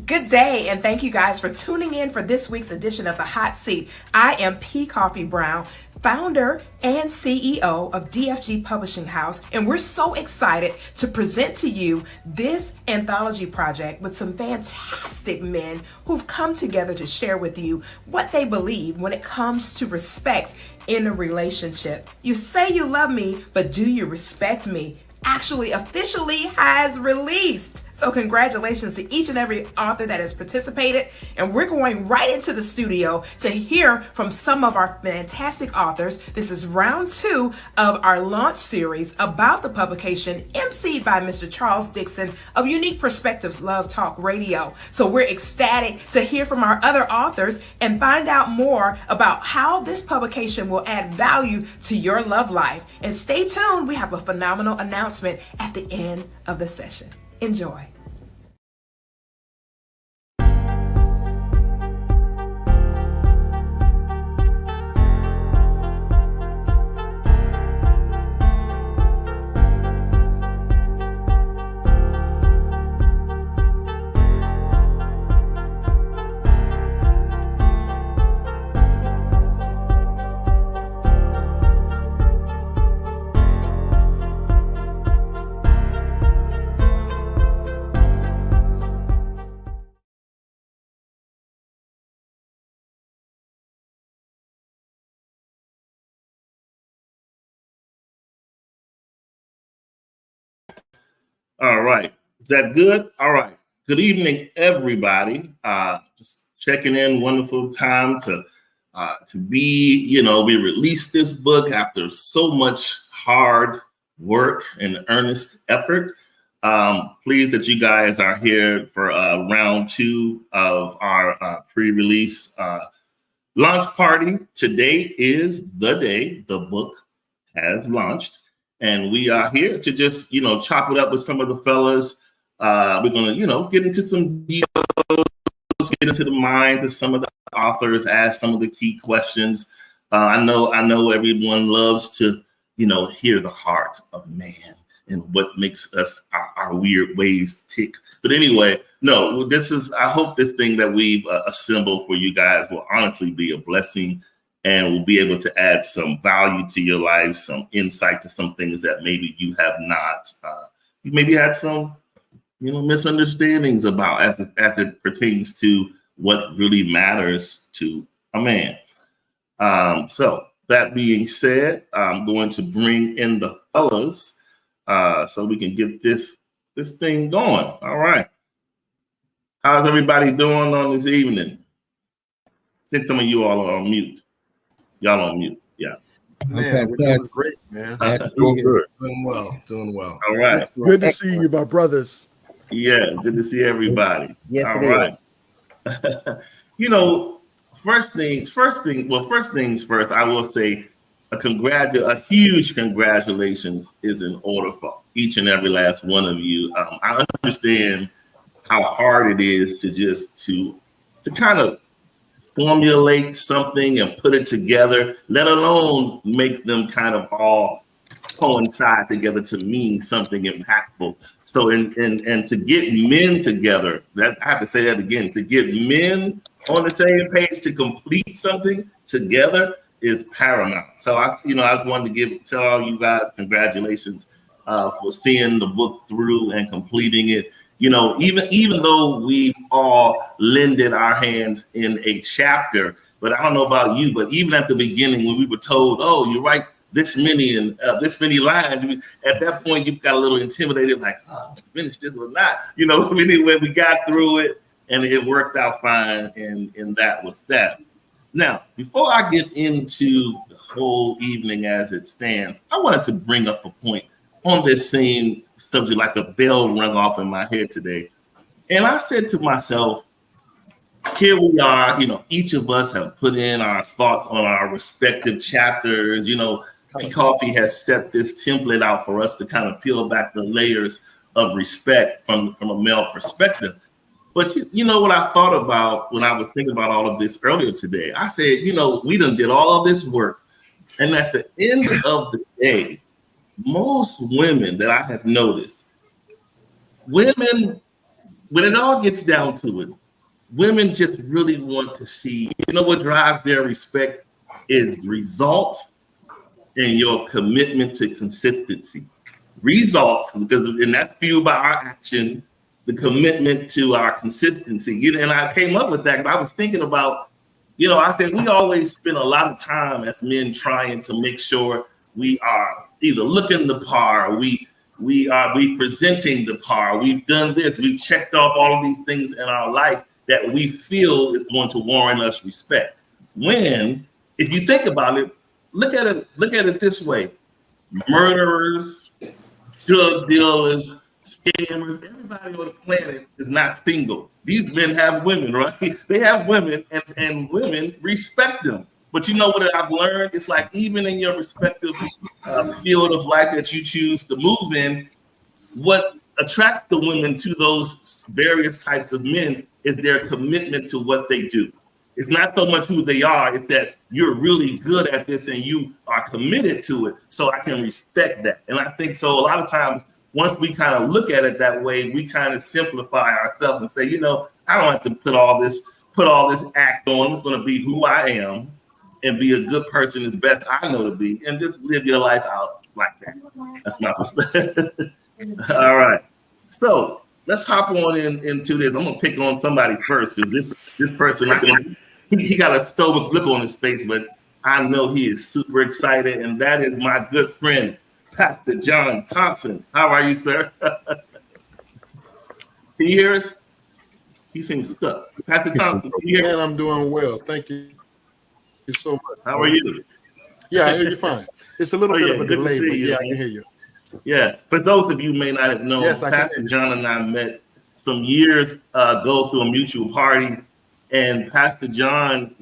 Good day, and thank you guys for tuning in for this week's edition of The Hot Seat. I am P. Koffe Brown, founder and CEO of DFG Publishing House, and we're so excited to present to you this anthology project with some fantastic men who've come together to share with you what they believe when it comes to respect in a relationship. You say you love me, but do you respect me? Actually officially has released. So congratulations to each and every author that has participated. And we're going right into the studio to hear from some of our fantastic authors. This is round 2 of our launch series about the publication, emceed by Mr. Charles Dixon of Unique Perspectives Love Talk Radio. So we're ecstatic to hear from our other authors and find out more about how this publication will add value to your love life. And stay tuned, we have a phenomenal announcement at the end of the session. Enjoy. All right. Is that good? All right. Good evening, everybody. Just checking in. Wonderful time to be, we released this book after so much hard work and earnest effort. Pleased that you guys are here for round 2 of our pre-release launch party. Today is the day the book has launched. And we are here to just, chop it up with some of the fellas. We're going to, get into some details, get into the minds of some of the authors, ask some of the key questions. I know everyone loves to, hear the heart of man and what makes us our weird ways tick. But anyway, no, I hope this thing that we've assembled for you guys will honestly be a blessing and will be able to add some value to your life, some insight to some things that maybe you have not. You maybe had some, misunderstandings about as it pertains to what really matters to a man. So that being said, I'm going to bring in the fellas so we can get this thing going. All right. How's everybody doing on this evening? I think some of you all are on mute. Y'all on mute, yeah. Man, we're doing great, man. Doing good. Doing well. All right. Good to see you, my brothers. Yeah, good to see everybody. Yes, all it right. is. First things first, I will say a huge congratulations is in order for each and every last one of you. I understand how hard it is to kind of formulate something and put it together, let alone make them kind of all coincide together to mean something impactful. So, and to get men together, that I have to say that again, to get men on the same page to complete something together is paramount. So I wanted to tell all you guys congratulations for seeing the book through and completing it. Even though we've all lended our hands in a chapter, but I don't know about you, but even at the beginning when we were told, oh, you write this many and this many lines, at that point you got a little intimidated, like, oh, finish this or not. Anyway, we got through it and it worked out fine, and that was that. Now, before I get into the whole evening as it stands, I wanted to bring up a point on this same subject, like a bell rung off in my head today. And I said to myself, here we are, each of us have put in our thoughts on our respective chapters. P. Koffe has set this template out for us to kind of peel back the layers of respect from a male perspective. But what I thought about when I was thinking about all of this earlier today? I said, we done did all of this work. And at the end of the day, most women that I have noticed, women when it all gets down to it, women just really want to see, what drives their respect is results and your commitment to consistency. Results, and that's fueled by our action, the commitment to our consistency. And I came up with that because I was thinking about, I said we always spend a lot of time as men trying to make sure we are either looking the par, we presenting the par, we've done this, we've checked off all of these things in our life that we feel is going to warrant us respect. When, if you think about it, look at it this way: murderers, drug dealers, scammers, everybody on the planet is not single. These men have women, right? They have women, and women respect them. But you know what I've learned? It's like even in your respective field of life that you choose to move in, what attracts the women to those various types of men is their commitment to what they do. It's not so much who they are, it's that you're really good at this and you are committed to it, so I can respect that. And I think so a lot of times, once we kind of look at it that way, we kind of simplify ourselves and say, I don't have to put all this act on. It's going to be who I am and be a good person as best I know to be, and just live your life out like that. That's my perspective. All right. So let's hop on into this. I'm going to pick on somebody first because this person, he got a stoic look on his face, but I know he is super excited, and that is my good friend, Pastor John Thompson. How are you, sir? Can you hear us? He seems stuck. Pastor Thompson, can you hear us? Man, I'm doing well. Thank you so much. How are you? Yeah, I hear you fine. It's a little bit of a delay, but yeah, I can hear you. Yeah, for those of you who may not have known, Yes, Pastor John and I met some years ago through a mutual party, and Pastor John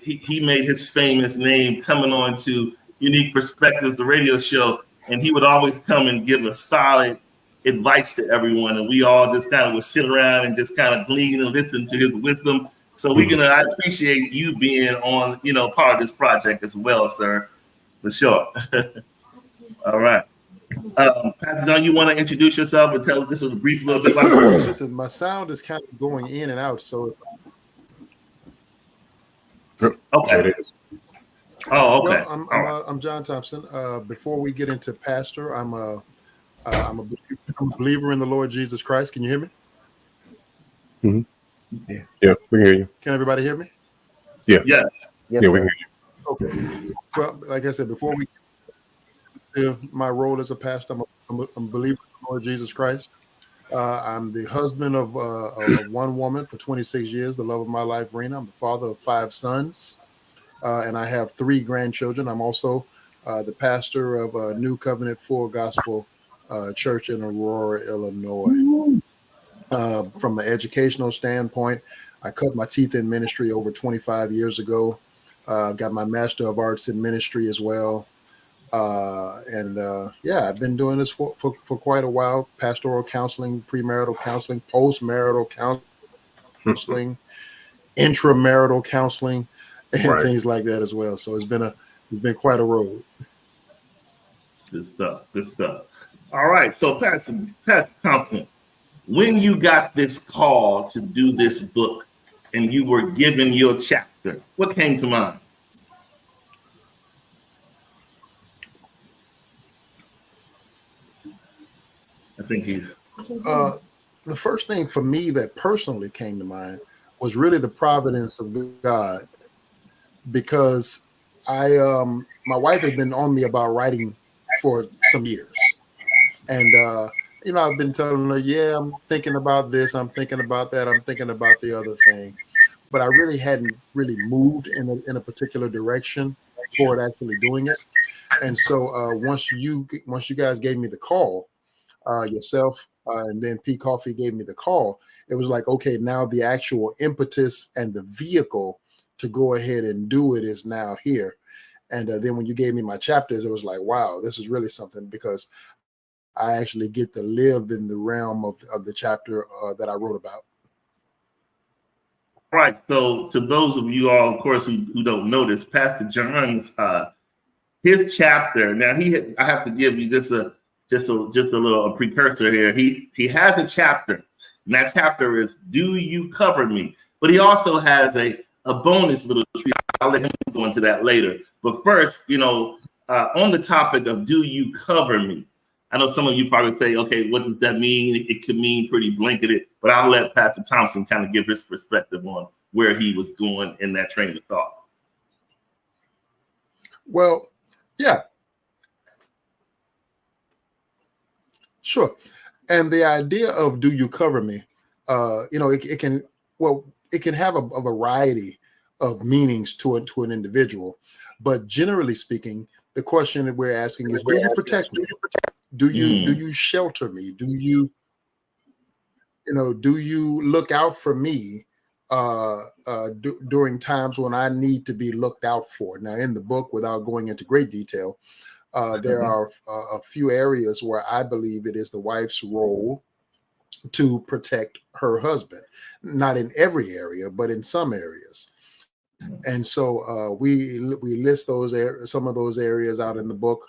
he made his famous name coming on to Unique Perspectives, the radio show, and he would always come and give us solid advice to everyone, and we all just kind of would sit around and just kind of glean and listen to his wisdom. So I appreciate you being on, part of this project as well, sir, for sure. All right. Pastor John, you want to introduce yourself and tell us a brief little bit about it? Listen, my sound is kind of going in and out, so. Okay. It is. Oh, okay. Well, I'm John Thompson. Before we get into pastor, I'm a believer in the Lord Jesus Christ. Can you hear me? Mm-hmm. Yeah, we can hear you. Can everybody hear me? Yeah. Yes. Yeah, we can hear you. Okay. Well, like I said, before we get to my role as a pastor, I'm a believer in the Lord Jesus Christ. I'm the husband of one woman for 26 years, the love of my life, Rena. I'm the father of 5 sons, and I have 3 grandchildren. I'm also the pastor of New Covenant Full Gospel Church in Aurora, Illinois. From an educational standpoint, I cut my teeth in ministry over 25 years ago. Got my Master of Arts in ministry as well. I've been doing this for quite a while. Pastoral counseling, premarital counseling, postmarital counseling, intramarital counseling, and things like that as well. So it's been quite a road. Good stuff. All right. So Pastor Thompson, when you got this call to do this book and you were given your chapter, what came to mind? I think he's. The first thing for me that personally came to mind was really the providence of God, because my wife has been on me about writing for some years, and I've been telling her, yeah, I'm thinking about this, I'm thinking about that, I'm thinking about the other thing, but I really hadn't really moved in a particular direction toward actually doing it. And so once you guys gave me the call, yourself and then P. Koffe gave me the call, it was like, okay, now the actual impetus and the vehicle to go ahead and do it is now here. And then when you gave me my chapters, it was like, wow, this is really something, because I actually get to live in the realm of the chapter that I wrote about. Right. So to those of you all, of course, who don't know this, Pastor John's his chapter. Now I have to give you just a little precursor here. He has a chapter And that chapter is Do You Cover Me? But he also has a bonus little treat. I'll let him go into that later. But first, on the topic of do you cover me? I know some of you probably say, okay, what does that mean? It could mean pretty blanketed, but I'll let Pastor Thompson kind of give his perspective on where he was going in that train of thought. Well, yeah, sure. And the idea of do you cover me? It can have a variety of meanings to an individual, but generally speaking, the question that we're asking is, do you protect me? Do you shelter me? Do you look out for me during times when I need to be looked out for? Now, in the book, without going into great detail, there are a few areas where I believe it is the wife's role to protect her husband. Not in every area, but in some areas. And so we list some of those areas out in the book,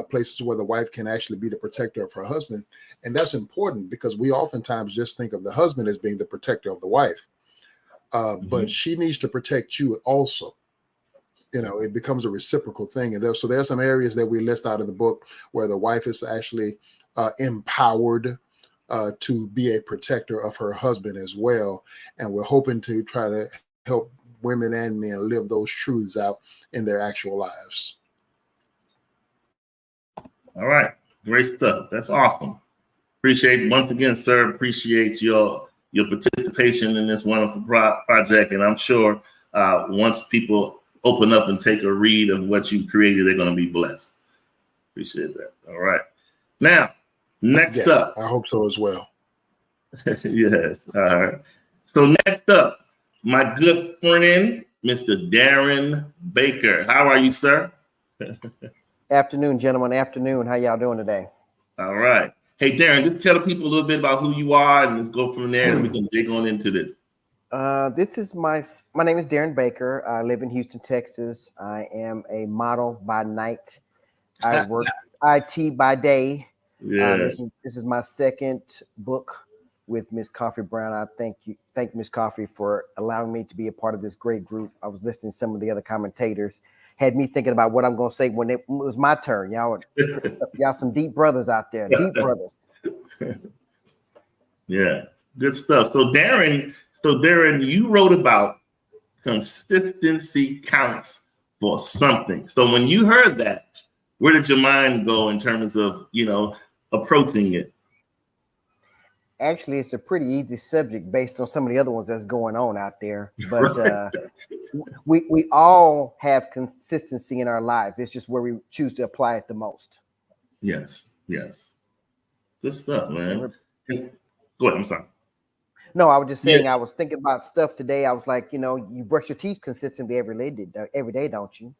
places where the wife can actually be the protector of her husband. And that's important because we oftentimes just think of the husband as being the protector of the wife. But she needs to protect you also. It becomes a reciprocal thing. And so there are some areas that we list out in the book where the wife is actually empowered to be a protector of her husband as well. And we're hoping to try to help women and men live those truths out in their actual lives. All right. Great stuff. That's awesome. Once again, sir, appreciate your participation in this wonderful project. And I'm sure once people open up and take a read of what you created, they're going to be blessed. Appreciate that. All right. Now, next up. I hope so as well. Yes. All right. So next up, my good friend, Mr. Darren Baker. How are you, sir? Afternoon, gentlemen. Afternoon. How y'all doing today? All right. Hey, Darren, just tell the people a little bit about who you are, and let's go from there, and we can dig on into this. This is my name is Darren Baker. I live in Houston, Texas. I am a model by night. I work IT by day. Yes. This is my second book with Miss Koffe Brown. I thank Miss Koffe for allowing me to be a part of this great group. I was listening to some of the other commentators, had me thinking about what I'm going to say when it was my turn. Y'all some deep brothers out there, deep brothers. Yeah, good stuff. So Darren, you wrote about consistency counts for something. So when you heard that, where did your mind go in terms of, approaching it? Actually, it's a pretty easy subject based on some of the other ones that's going on out there. But we all have consistency in our lives. It's just where we choose to apply it the most. Yes. Good stuff, man. Go ahead. I'm sorry. No, I was just saying, I was thinking about stuff today. I was like, you brush your teeth consistently every day, don't you?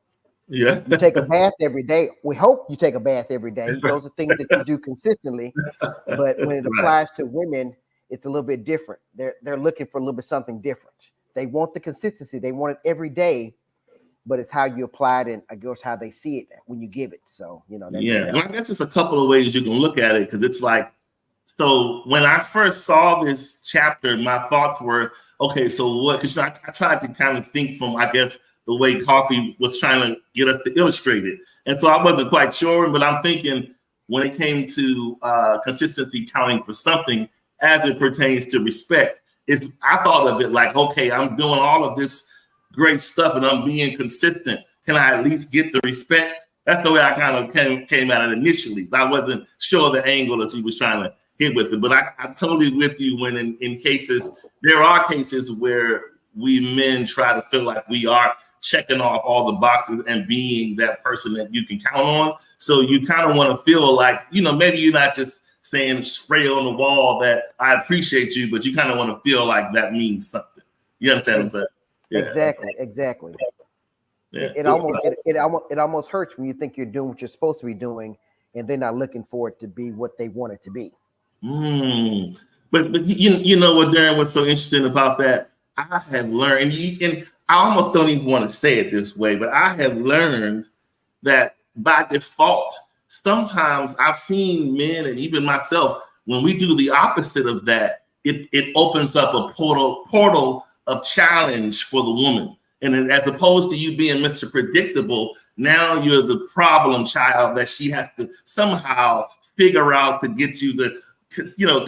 Yeah. You take a bath every day. We hope you take a bath every day. Those are things that you do consistently. But when it applies to women, it's a little bit different. They're looking for a little bit something different. They want the consistency. They want it every day, but it's how you apply it and I guess how they see it when you give it. So, Well, I guess it's a couple of ways you can look at it because it's like, so when I first saw this chapter, my thoughts were, okay, so what? Because I tried to kind of think from, I guess, the way Koffe was trying to get us to illustrate it. And so I wasn't quite sure, but I'm thinking when it came to consistency counting for something as it pertains to respect, I thought of it like, okay, I'm doing all of this great stuff and I'm being consistent. Can I at least get the respect? That's the way I kind of came at it initially. So I wasn't sure the angle that he was trying to hit with it, but I'm totally with you when in cases, there are cases where we men try to feel like we are checking off all the boxes and being that person that you can count on. So you kind of want to feel like, maybe you're not just saying spray on the wall that I appreciate you, but you kind of want to feel like that means something. You understand what I'm saying? Yeah. Exactly. Yeah. It almost hurts when you think you're doing what you're supposed to be doing and they're not looking for it to be what they want it to be. But you know what, Darren, what's so interesting about that? I have learned, and I almost don't even want to say it this way, but I have learned that by default, sometimes I've seen men and even myself, when we do the opposite of that, it opens up a portal of challenge for the woman. And as opposed to you being Mr. Predictable, now you're the problem child that she has to somehow figure out to get you to,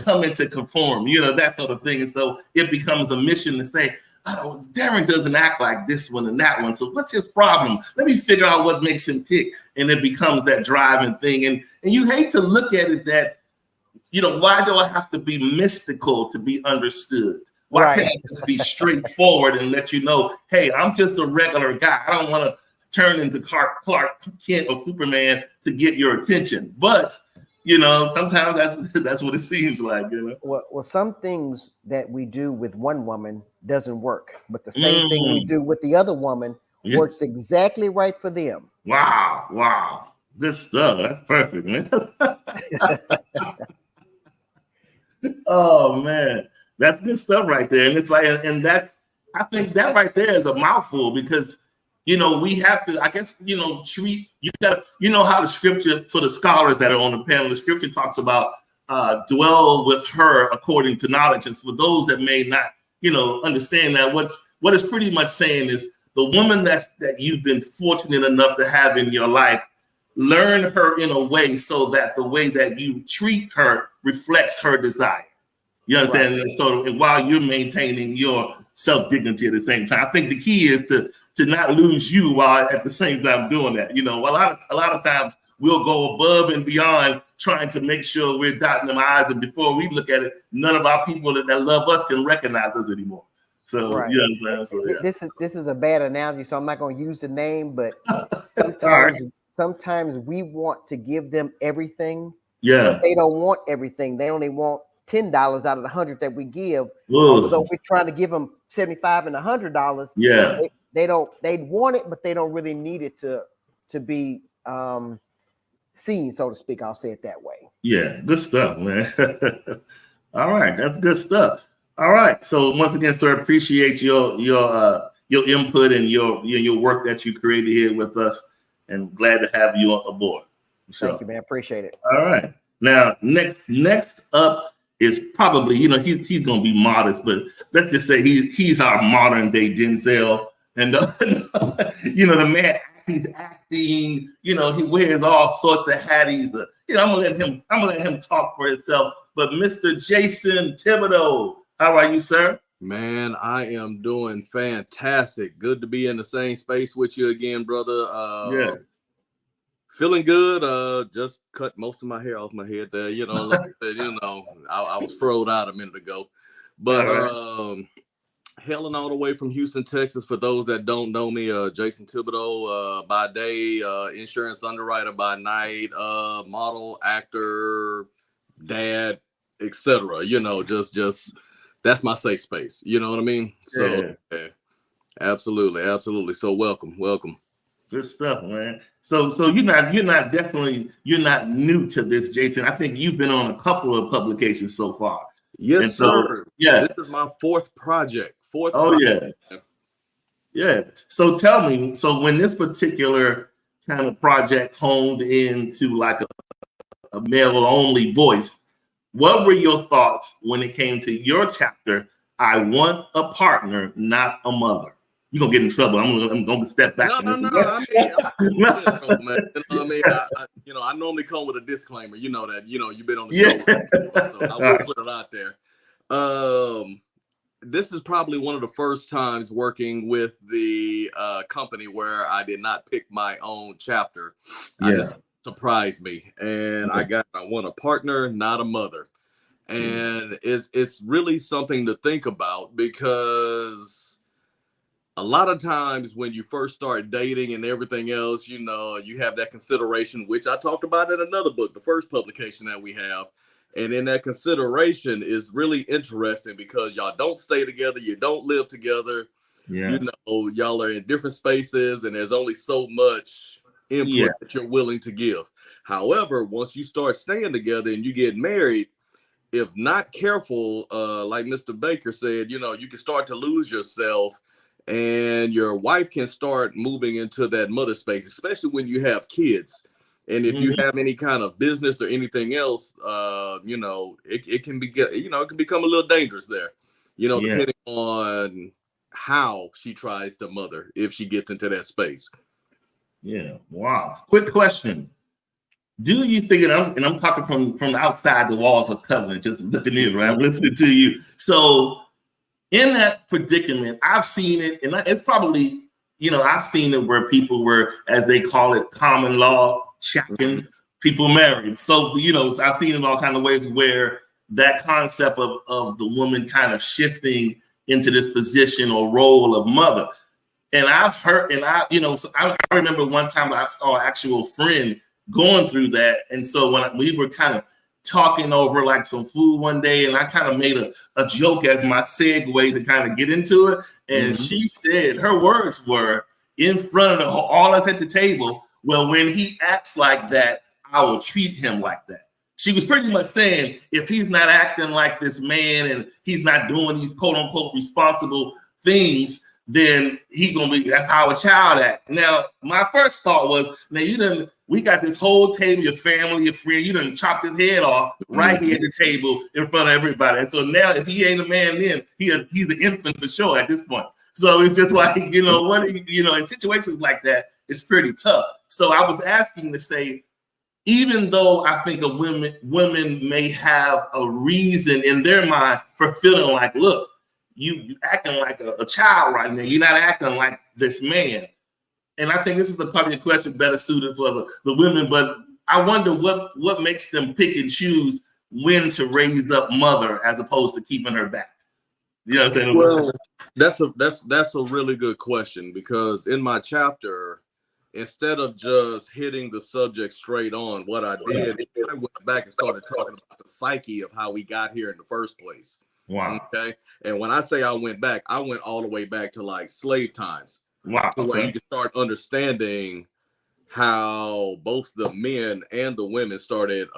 come into conform, that sort of thing. And so it becomes a mission to say, oh, Darren doesn't act like this one and that one. So what's his problem? Let me figure out what makes him tick. And it becomes that driving thing. And you hate to look at it that, why do I have to be mystical to be understood? Why can't I just be straightforward and let you know, hey, I'm just a regular guy. I don't want to turn into Clark Kent or Superman to get your attention. But, sometimes that's what it seems like, Well, some things that we do with one woman doesn't work, but the same thing we do with the other woman works exactly right for them. Wow. Good stuff. That's perfect, man. Oh, man. That's good stuff right there. And it's like, I think that right there is a mouthful because, we have to, I guess, treat, how the scripture, for the scholars that are on the panel, the scripture talks about dwell with her according to knowledge. And for those that may not, understand that, what it's pretty much saying is the woman that you've been fortunate enough to have in your life, learn her in a way so that the way that you treat her reflects her desire. You understand? Right. And so, and while you're maintaining your self-dignity at the same time, I think the key is to not lose you while at the same time doing that. A lot of times we'll go above and beyond trying to make sure we're dotting them I's, and before we look at it, none of our people that love us can recognize us anymore. So you know what I'm saying? So, This is a bad analogy, so I'm not going to use the name, but sometimes we want to give them everything. Yeah. But they don't want everything. They only want $10 out of the 100 that we give. Although we're trying to give them $75 and $100. Yeah. They want it, but they don't really need it to be seen, so to speak. I'll say it that way. Yeah, good stuff, man. All right, that's good stuff. All right. So once again, sir, appreciate your input and your work that you created here with us, and glad to have you aboard. So, thank you, man. Appreciate it. All right. Now, next up is probably, he's going to be modest, but let's just say he's our modern day Denzel. And, the man, he's acting, he wears all sorts of hatties. I'm going to let him talk for himself. But Mr. Jason Thibodeau, how are you, sir? Man, I am doing fantastic. Good to be in the same space with you again, brother. Feeling good. Just cut most of my hair off my head there. Like I said, I was furrowed out a minute ago. But hailing all the way from Houston, Texas. For those that don't know me, Jason Thibodeau, by day, insurance underwriter by night, model, actor, dad, etc. Just that's my safe space. You know what I mean? So absolutely. So welcome. Good stuff, man. So you're not new to this, Jason. I think you've been on a couple of publications so far. Yes, sir. This is my fourth project. Yeah. So tell me, when this particular kind of project honed into like a male-only voice, what were your thoughts when it came to your chapter, I Want a Partner, Not a Mother? You're going to get in trouble. I'm going to step back. No. I mean, I normally come with a disclaimer. You know that. You've been on the show. So I will put it out there. This is probably one of the first times working with the company where I did not pick my own chapter. Just surprised me. And I want a partner, not a mother. And it's really something to think about, because a lot of times when you first start dating and everything else, you have that consideration, which I talked about in another book, the first publication that we have. And in that consideration is really interesting, because y'all don't stay together. You don't live together. Yeah. Y'all are in different spaces, and there's only so much input that you're willing to give. However, once you start staying together and you get married, if not careful, like Mr. Baker said, you can start to lose yourself, and your wife can start moving into that mother space, especially when you have kids. And if you have any kind of business or anything else, you know, it can be, you know, it can become a little dangerous there, you know, depending on how she tries to mother if she gets into that space. Yeah. Wow. Quick question. Do you think, and I'm talking from outside the walls of covenant, just looking in, right? I'm listening to you. So in that predicament, I've seen it, and it's probably, you know, I've seen it where people were, as they call it, common law shacking people married. So, you know, I've seen it all kind of ways where that concept of the woman kind of shifting into this position or role of mother. And I've heard, and I remember one time I saw an actual friend going through that. And so when we were kind of talking over like some food one day, and I kind of made a joke as my segue to kind of get into it. And she said, her words were in front of all us at the table, well, when he acts like that, I will treat him like that. She was pretty much saying, if he's not acting like this man and he's not doing these quote unquote responsible things, then he gonna be, that's how a child act. Now, my first thought was, now we got this whole table, your family, your friend, you done chopped his head off right here at the table in front of everybody. And so now if he ain't a man, then he's an infant for sure at this point. So it's just like, you know, in situations like that, it's pretty tough. So I was asking to say, even though I think women may have a reason in their mind for feeling like, look, you acting like a child right now. You're not acting like this man. And I think this is probably a question better suited for the women, but I wonder what makes them pick and choose when to raise up mother as opposed to keeping her back. You know what I'm saying? Well, that's a really good question, because in my chapter, instead of just hitting the subject straight on, what I did, I went back and started talking about the psyche of how we got here in the first place. Wow. Okay. And when I say I went back, I went all the way back to like slave times. Wow. To where you can start understanding how both the men and the women started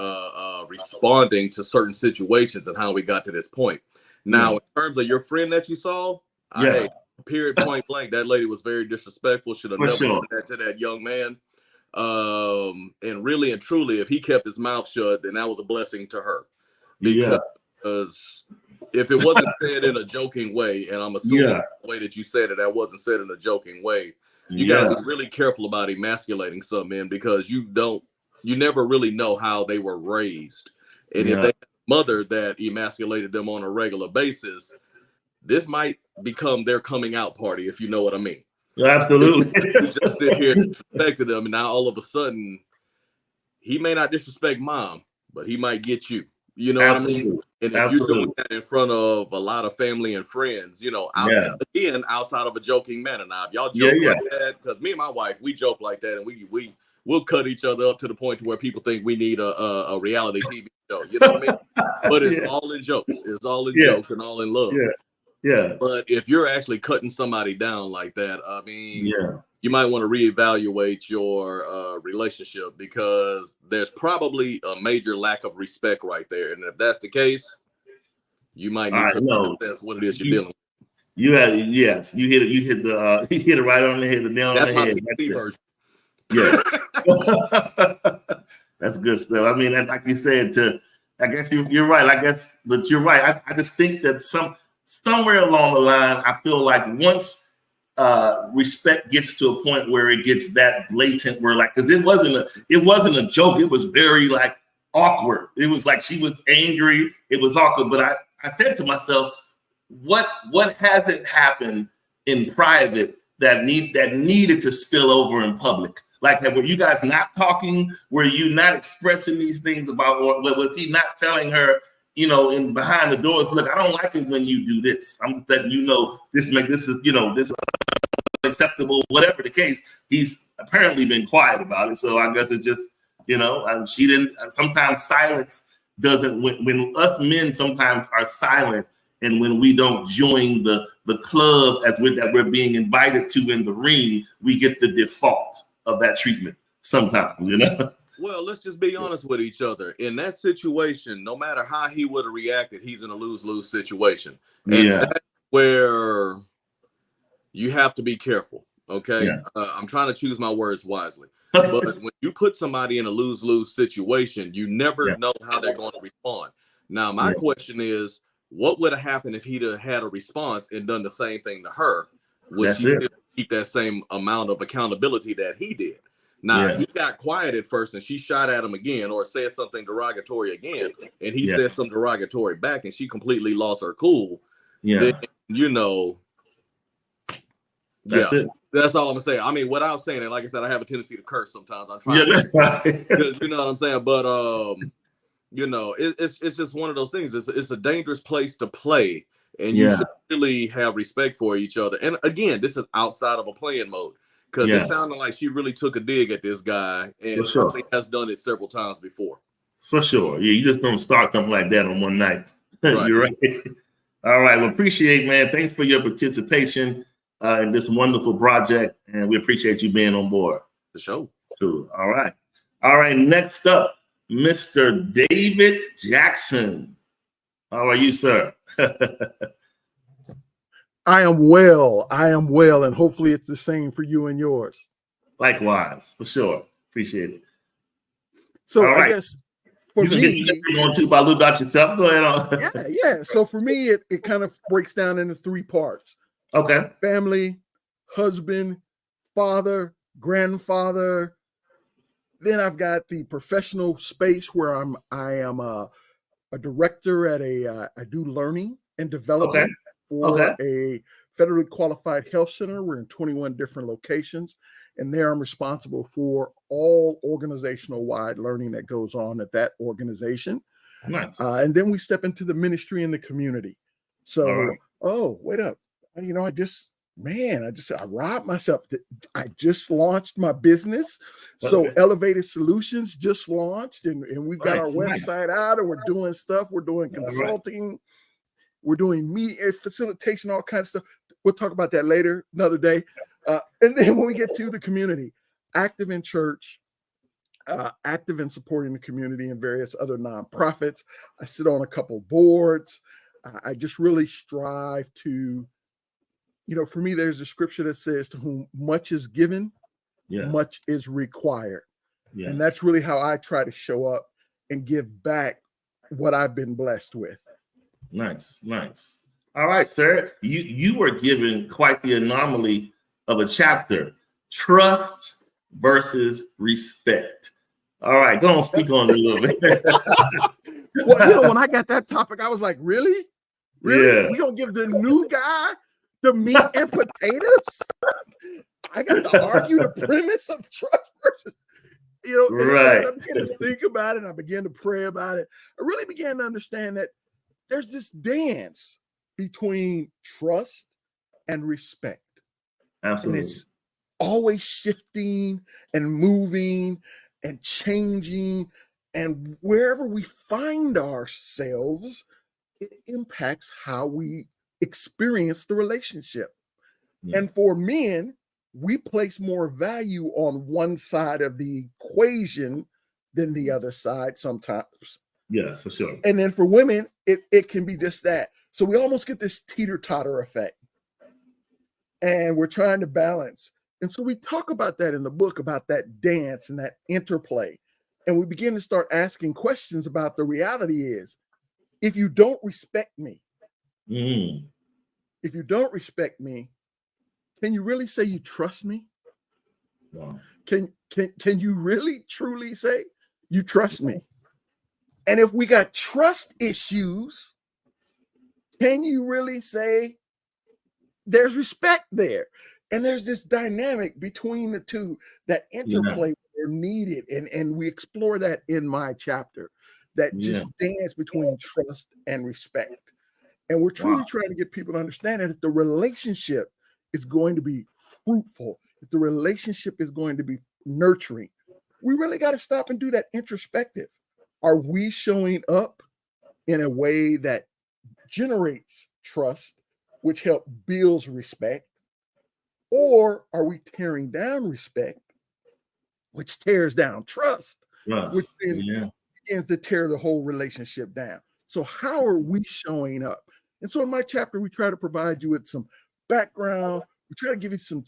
responding to certain situations and how we got to this point. Now, in terms of your friend that you saw, period, point blank, that lady was very disrespectful. Should have never done that to that young man. And really and truly, if he kept his mouth shut, then that was a blessing to her. Because if it wasn't said in a joking way, and I'm assuming the way that you said it, that wasn't said in a joking way, you got to be really careful about emasculating some men, because you never really know how they were raised. And if they had a mother that emasculated them on a regular basis, this might become their coming out party, if you know what I mean. Absolutely. You just sit here and disrespected them, and now all of a sudden, he may not disrespect mom, but he might get you. You know what I mean? And if you're doing that in front of a lot of family and friends, you know, again, outside of a joking manner. Now, if y'all joke like that, because me and my wife, we joke like that, and we'll cut each other up to the point to where people think we need a reality TV show. You know what I mean? But it's all in jokes. It's all in jokes and all in love. Yeah. But if you're actually cutting somebody down like that, I mean, you might want to reevaluate your relationship, because there's probably a major lack of respect right there. And if that's the case, you might need to assess what it is you're dealing with. You hit it right on the head, the nail on the head. That's my version. Yeah. That's good stuff. I mean, like you said, I guess you're right. But you're right. I just think that somewhere along the line, I feel like once respect gets to a point where it gets that blatant, where like, because it wasn't a joke. It was very like awkward. It was like she was angry. It was awkward. But I said to myself, what hasn't happened in private that needed to spill over in public? Like, were you guys not talking? Were you not expressing these things about, or was he not telling her, you know, in behind the doors, look, I don't like it when you do this. I'm just letting you know this is, you know, this is unacceptable, whatever the case. He's apparently been quiet about it. So I guess it's just, you know, she didn't, sometimes silence doesn't, when us men sometimes are silent, and when we don't join the club that we're being invited to in the ring, we get the default of that treatment sometimes, you know? Well, let's just be honest with each other. In that situation, no matter how he would have reacted, he's in a lose-lose situation. And that's where you have to be careful. Okay. Yeah. I'm trying to choose my words wisely. But when you put somebody in a lose-lose situation, you never Yeah. know how they're going to respond. Now, my Yeah. question is, what would have happened if he'd have had a response and done the same thing to her? Would That's she it. still keep that same amount of accountability that he did? Now, if Yeah. he got quiet at first and she shot at him again or said something derogatory again, and he Yeah. said something derogatory back and she completely lost her cool, then, Yeah. you know, yeah, That's it. that's all I'm gonna say. I mean, without saying it, like I said, I have a tendency to curse sometimes. I'm Yeah, trying to, that's right. because you know what I'm saying. But you know, it's just one of those things. It's a dangerous place to play, and you Yeah. should really have respect for each other. And again, this is outside of a playing mode, because Yeah. it sounded like she really took a dig at this guy, For and sure. probably has done it several times before. For sure. Yeah, you just don't start something like that on one night. Right. You're right. All right. Well, appreciate, man. Thanks for your participation in this wonderful project, and we appreciate you being on board. The show. Cool. All right. All right. Next up, Mr. David Jackson. How are you, sir? I am well. I am well, and hopefully it's the same for you and yours. Likewise, for sure. Appreciate it. So All I right. guess for You can me, get on too by a little about yourself. Go ahead on. yeah. So for me, it kind of breaks down into three parts: Okay. family, husband, father, grandfather. Then I've got the professional space where I am a director at I do learning and development for a federally qualified health center. We're in 21 different locations, and there I'm responsible for all organizational wide learning that goes on at that organization. Nice. And then we step into the ministry in the community. So, right. Oh, wait up. You know, I robbed myself. I just launched my business. So Elevated Solutions just launched, and we've got our website out, and we're doing stuff. We're doing consulting. We're doing media facilitation, all kinds of stuff. We'll talk about that later, another day. And then when we get to the community, active in church, active in supporting the community and various other nonprofits. I sit on a couple boards. I just really strive to, you know, for me, there's a scripture that says, to whom much is given, much is required. Yeah. And that's really how I try to show up and give back what I've been blessed with. Nice, nice. All right, sir. You were given quite the anomaly of a chapter: trust versus respect. All right, go on, speak on it a little bit. Well, you know, when I got that topic, I was like, really? Yeah. We don't give the new guy the meat and potatoes? I got to argue the premise of trust versus, you know, and as I began to think about it, and I began to pray about it, I really began to understand that there's this dance between trust and respect. Absolutely. And it's always shifting and moving and changing. And wherever we find ourselves, it impacts how we experience the relationship. Yeah. And for men, we place more value on one side of the equation than the other side sometimes. Yes, for sure. And then for women, it can be just that. So we almost get this teeter-totter effect. And we're trying to balance. And so we talk about that in the book, about that dance and that interplay. And we begin to start asking questions about the reality is, if you don't respect me, if you don't respect me, can you really say you trust me? Wow. Can you really truly say you trust me? And if we got trust issues, can you really say there's respect there? And there's this dynamic between the two, that interplay where needed. And we explore that in my chapter, that just dance between trust and respect. And we're truly trying to get people to understand that if the relationship is going to be fruitful, if the relationship is going to be nurturing, we really got to stop and do that introspective. Are we showing up in a way that generates trust, which helps builds respect? Or are we tearing down respect, which tears down trust, which then begins to tear the whole relationship down? So how are we showing up? And so in my chapter, we try to provide you with some background. we try to give you some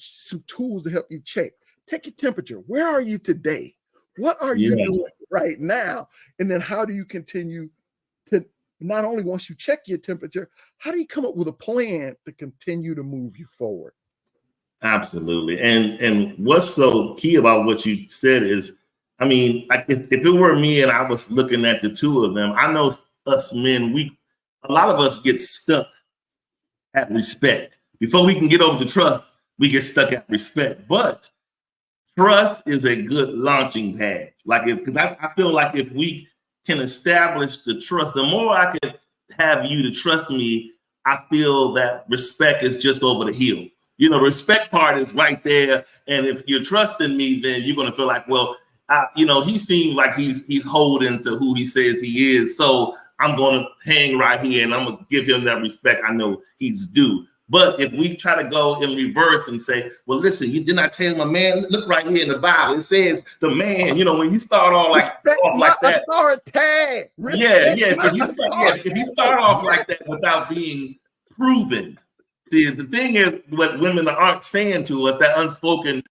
tools to help you check. Take your temperature. Where are you today? What are you doing right now? And then how do you continue to, not only once you check your temperature, how do you come up with a plan to continue to move you forward? Absolutely. And what's so key about what you said is, I mean, if it were me and I was looking at the two of them, I know us men, a lot of us get stuck at respect. Before we can get over to trust, we get stuck at respect. But trust is a good launching pad. Because I feel like if we can establish the trust, the more I can have you to trust me, I feel that respect is just over the hill. You know, the respect part is right there. And if you're trusting me, then you're going to feel like, well, he seems like he's holding to who he says he is. So I'm going to hang right here and I'm going to give him that respect I know he's due. But if we try to go in reverse and say, well, listen, you did not tell my man, look right here in the Bible. It says the man, when you start off like that. Authority. If you start off like that without being proven. See, the thing is, what women aren't saying to us, that unspoken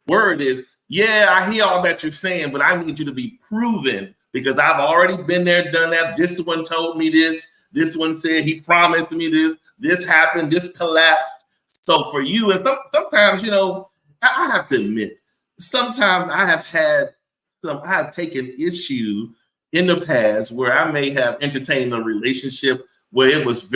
word is, yeah, I hear all that you're saying, but I need you to be proven because I've already been there, done that. This one told me this. This one said he promised me this. This happened. This collapsed. So for you, and sometimes, I have to admit, sometimes I have taken issue in the past where I may have entertained a relationship where it was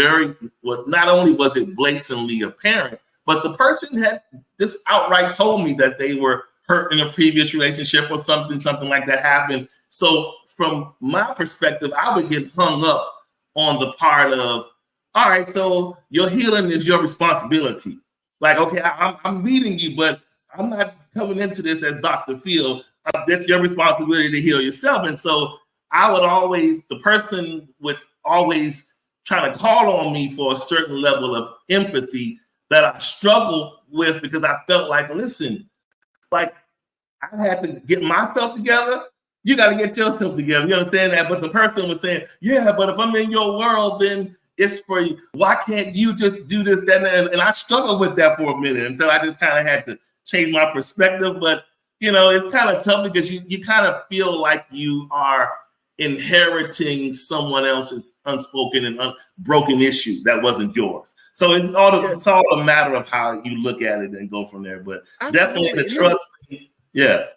not only was it blatantly apparent, but the person had just outright told me that they were hurt in a previous relationship or something like that happened. So from my perspective, I would get hung up on the part of, all right, so your healing is your responsibility. Like, okay, I'm meeting you, but I'm not coming into this as Dr. Phil. That's your responsibility to heal yourself. And so the person would always try to call on me for a certain level of empathy that I struggled with because I felt like, listen, like I had to get myself together. You got to get yourself together. You understand that? But the person was saying, yeah, but if I'm in your world, then it's for you. Why can't you just do this, that, and I struggled with that for a minute until I just kind of had to change my perspective. But, it's kind of tough because you kind of feel like you are inheriting someone else's unspoken and unbroken issue that wasn't yours. So it's all a matter of how you look at it and go from there. But definitely the trust. Yeah.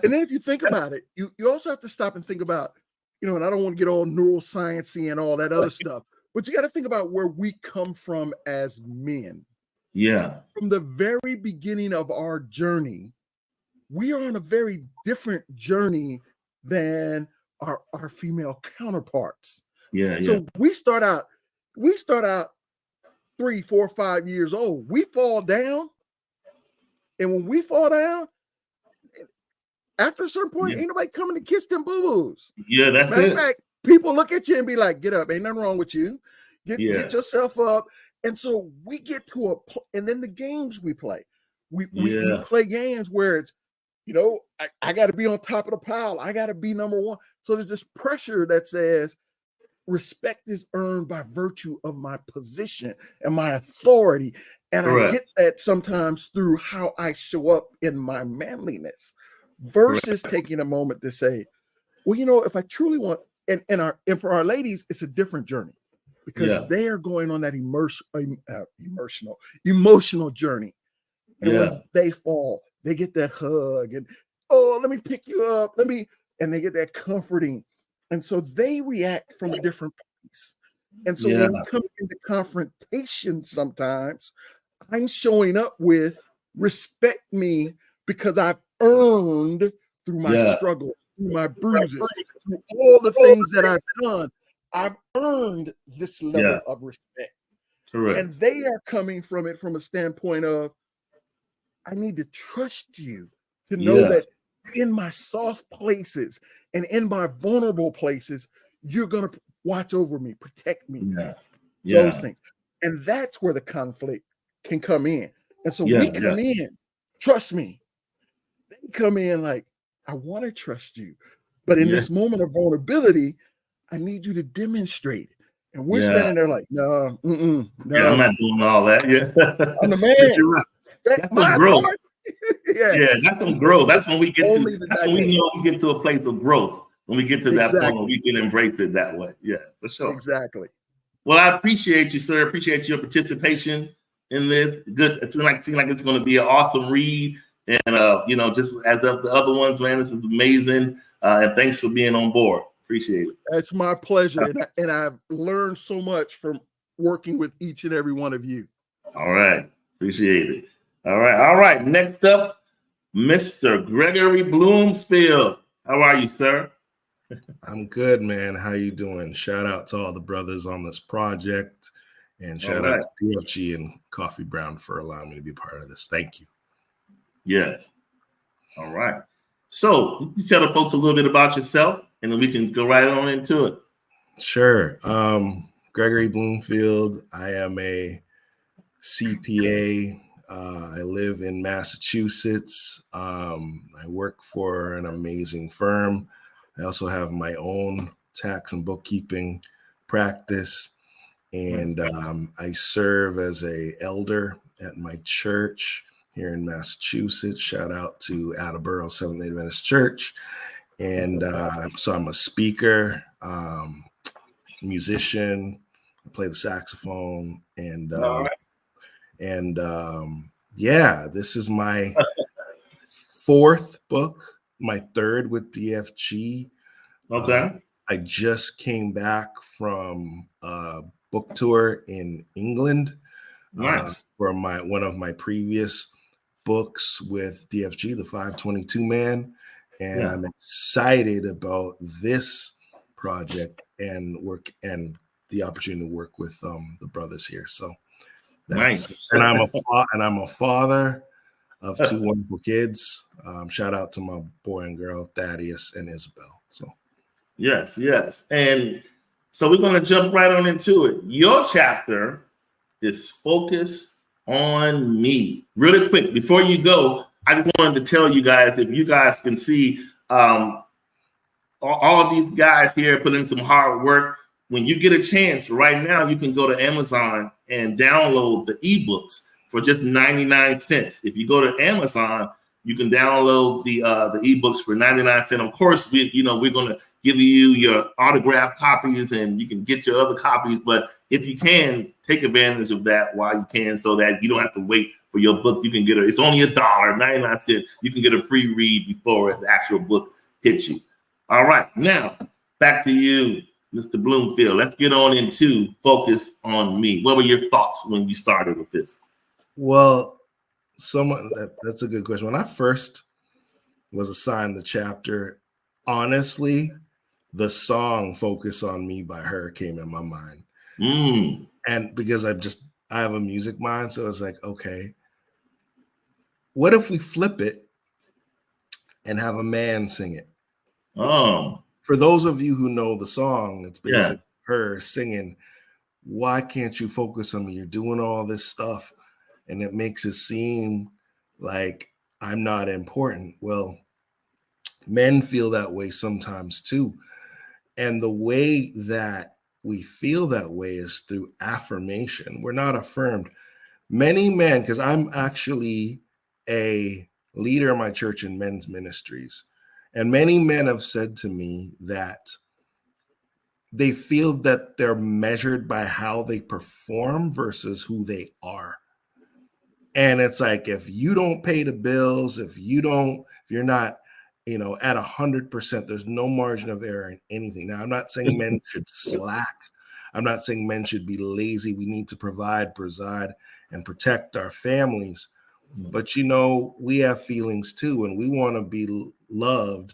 And then if you think about it, you also have to stop and think about, and I don't want to get all neuroscience-y and all that other stuff, but you got to think about where we come from as men. Yeah. From the very beginning of our journey, we are on a very different journey than our female counterparts. So we start out 3, 4, 5 years old. We fall down. And when we fall down, after a certain point, ain't nobody coming to kiss them boo-boos. Yeah, that's Matter it. of fact, people look at you and be like, get up. Ain't nothing wrong with you. Get yourself up. And so we get to and then the games we play. We play games where it's, I got to be on top of the pile. I got to be number one. So there's this pressure that says respect is earned by virtue of my position and my authority. And I get that sometimes through how I show up in my manliness versus taking a moment to say, well, if I truly want, and for our ladies, it's a different journey because they are going on that emotional journey. And when they fall, they get that hug and, oh, let me pick you up. And they get that comforting. And so they react from a different place. And so when we come into confrontation, sometimes I'm showing up with respect me because I've earned through my struggle, through my bruises, through all the things that I've done. I've earned this level of respect. Correct. And they are coming from it from a standpoint of, I need to trust you to know that in my soft places and in my vulnerable places, you're going to watch over me, protect me, those things. And that's where the conflict can come in. And so we come in, trust me. They come in like, I want to trust you. But in this moment of vulnerability, I need you to demonstrate it. And we're standing there like, no. I'm not doing all that. Yeah. I'm the man. You're right. That's some My growth. Lord. Yeah. Yeah, that's some growth. That's when we get Only to. the That's when we dynamic. know we get to a place of growth. When we get to that point where Exactly. we can embrace it that way. Yeah, for sure. Exactly. Well, I appreciate you, sir. Appreciate your participation in this. Good. It seems like it's going to be an awesome read. And just as of the other ones, man, this is amazing. And thanks for being on board. Appreciate it. That's my pleasure. And I've learned so much from working with each and every one of you. All right. Appreciate it. All right. Next up, Mr. Gregory Bloomfield. How are you, sir? I'm good, man. How you doing? Shout out to all the brothers on this project, and shout out to DFG and Koffe Brown for allowing me to be part of this. Thank you. Yes. All right. So you tell the folks a little bit about yourself, and then we can go right on into it. Sure. Gregory Bloomfield. I am a CPA. I live in Massachusetts. I work for an amazing firm. I also have my own tax and bookkeeping practice, and I serve as an elder at my church here in Massachusetts. Shout out to Attleboro Seventh-day Adventist Church. And so I'm a speaker, musician. I play the saxophone, and this is my fourth book. My third with DFG. Okay. I just came back from a book tour in England. Nice. For one of my previous books with DFG, the 522 Man, and I'm excited about this project and the opportunity to work with the brothers here. So nice. And I'm a father of two wonderful kids. Shout out to my boy and girl, Thaddeus and Isabel. So yes. And so we're going to jump right on into it. Your chapter is Focus on Me. Really quick, before you go, I just wanted to tell you guys, if you guys can see all of these guys here put in some hard work. When you get a chance right now, you can go to Amazon and download the ebooks for just 99 cents. If you go to Amazon, you can download the ebooks for 99 cents. Of course, we're going to give you your autographed copies, and you can get your other copies. But if you can, take advantage of that while you can, so that you don't have to wait for your book. You can get it's only $1.99. You can get a free read before the actual book hits you. All right, now back to you, Mr. Bloomfield. Let's get on into Focus on Me. What were your thoughts when you started with this? Well, that's a good question. When I first was assigned the chapter, honestly, the song Focus on Me by her came in my mind. And because I have a music mind, so it's like, okay, what if we flip it and have a man sing it? Oh. For those of you who know the song, it's basically her singing, why can't you focus on me? You're doing all this stuff, and it makes it seem like I'm not important. Well, men feel that way sometimes too. And the way that we feel that way is through affirmation. We're not affirmed. Many men, because I'm actually a leader in my church in men's ministries, and many men have said to me that they feel that they're measured by how they perform versus who they are. And it's like, if you don't pay the bills, if you're not, at 100%, there's no margin of error in anything. Now, I'm not saying men should slack. I'm not saying men should be lazy. We need to provide, preside, and protect our families. But, we have feelings too, and we want to be loved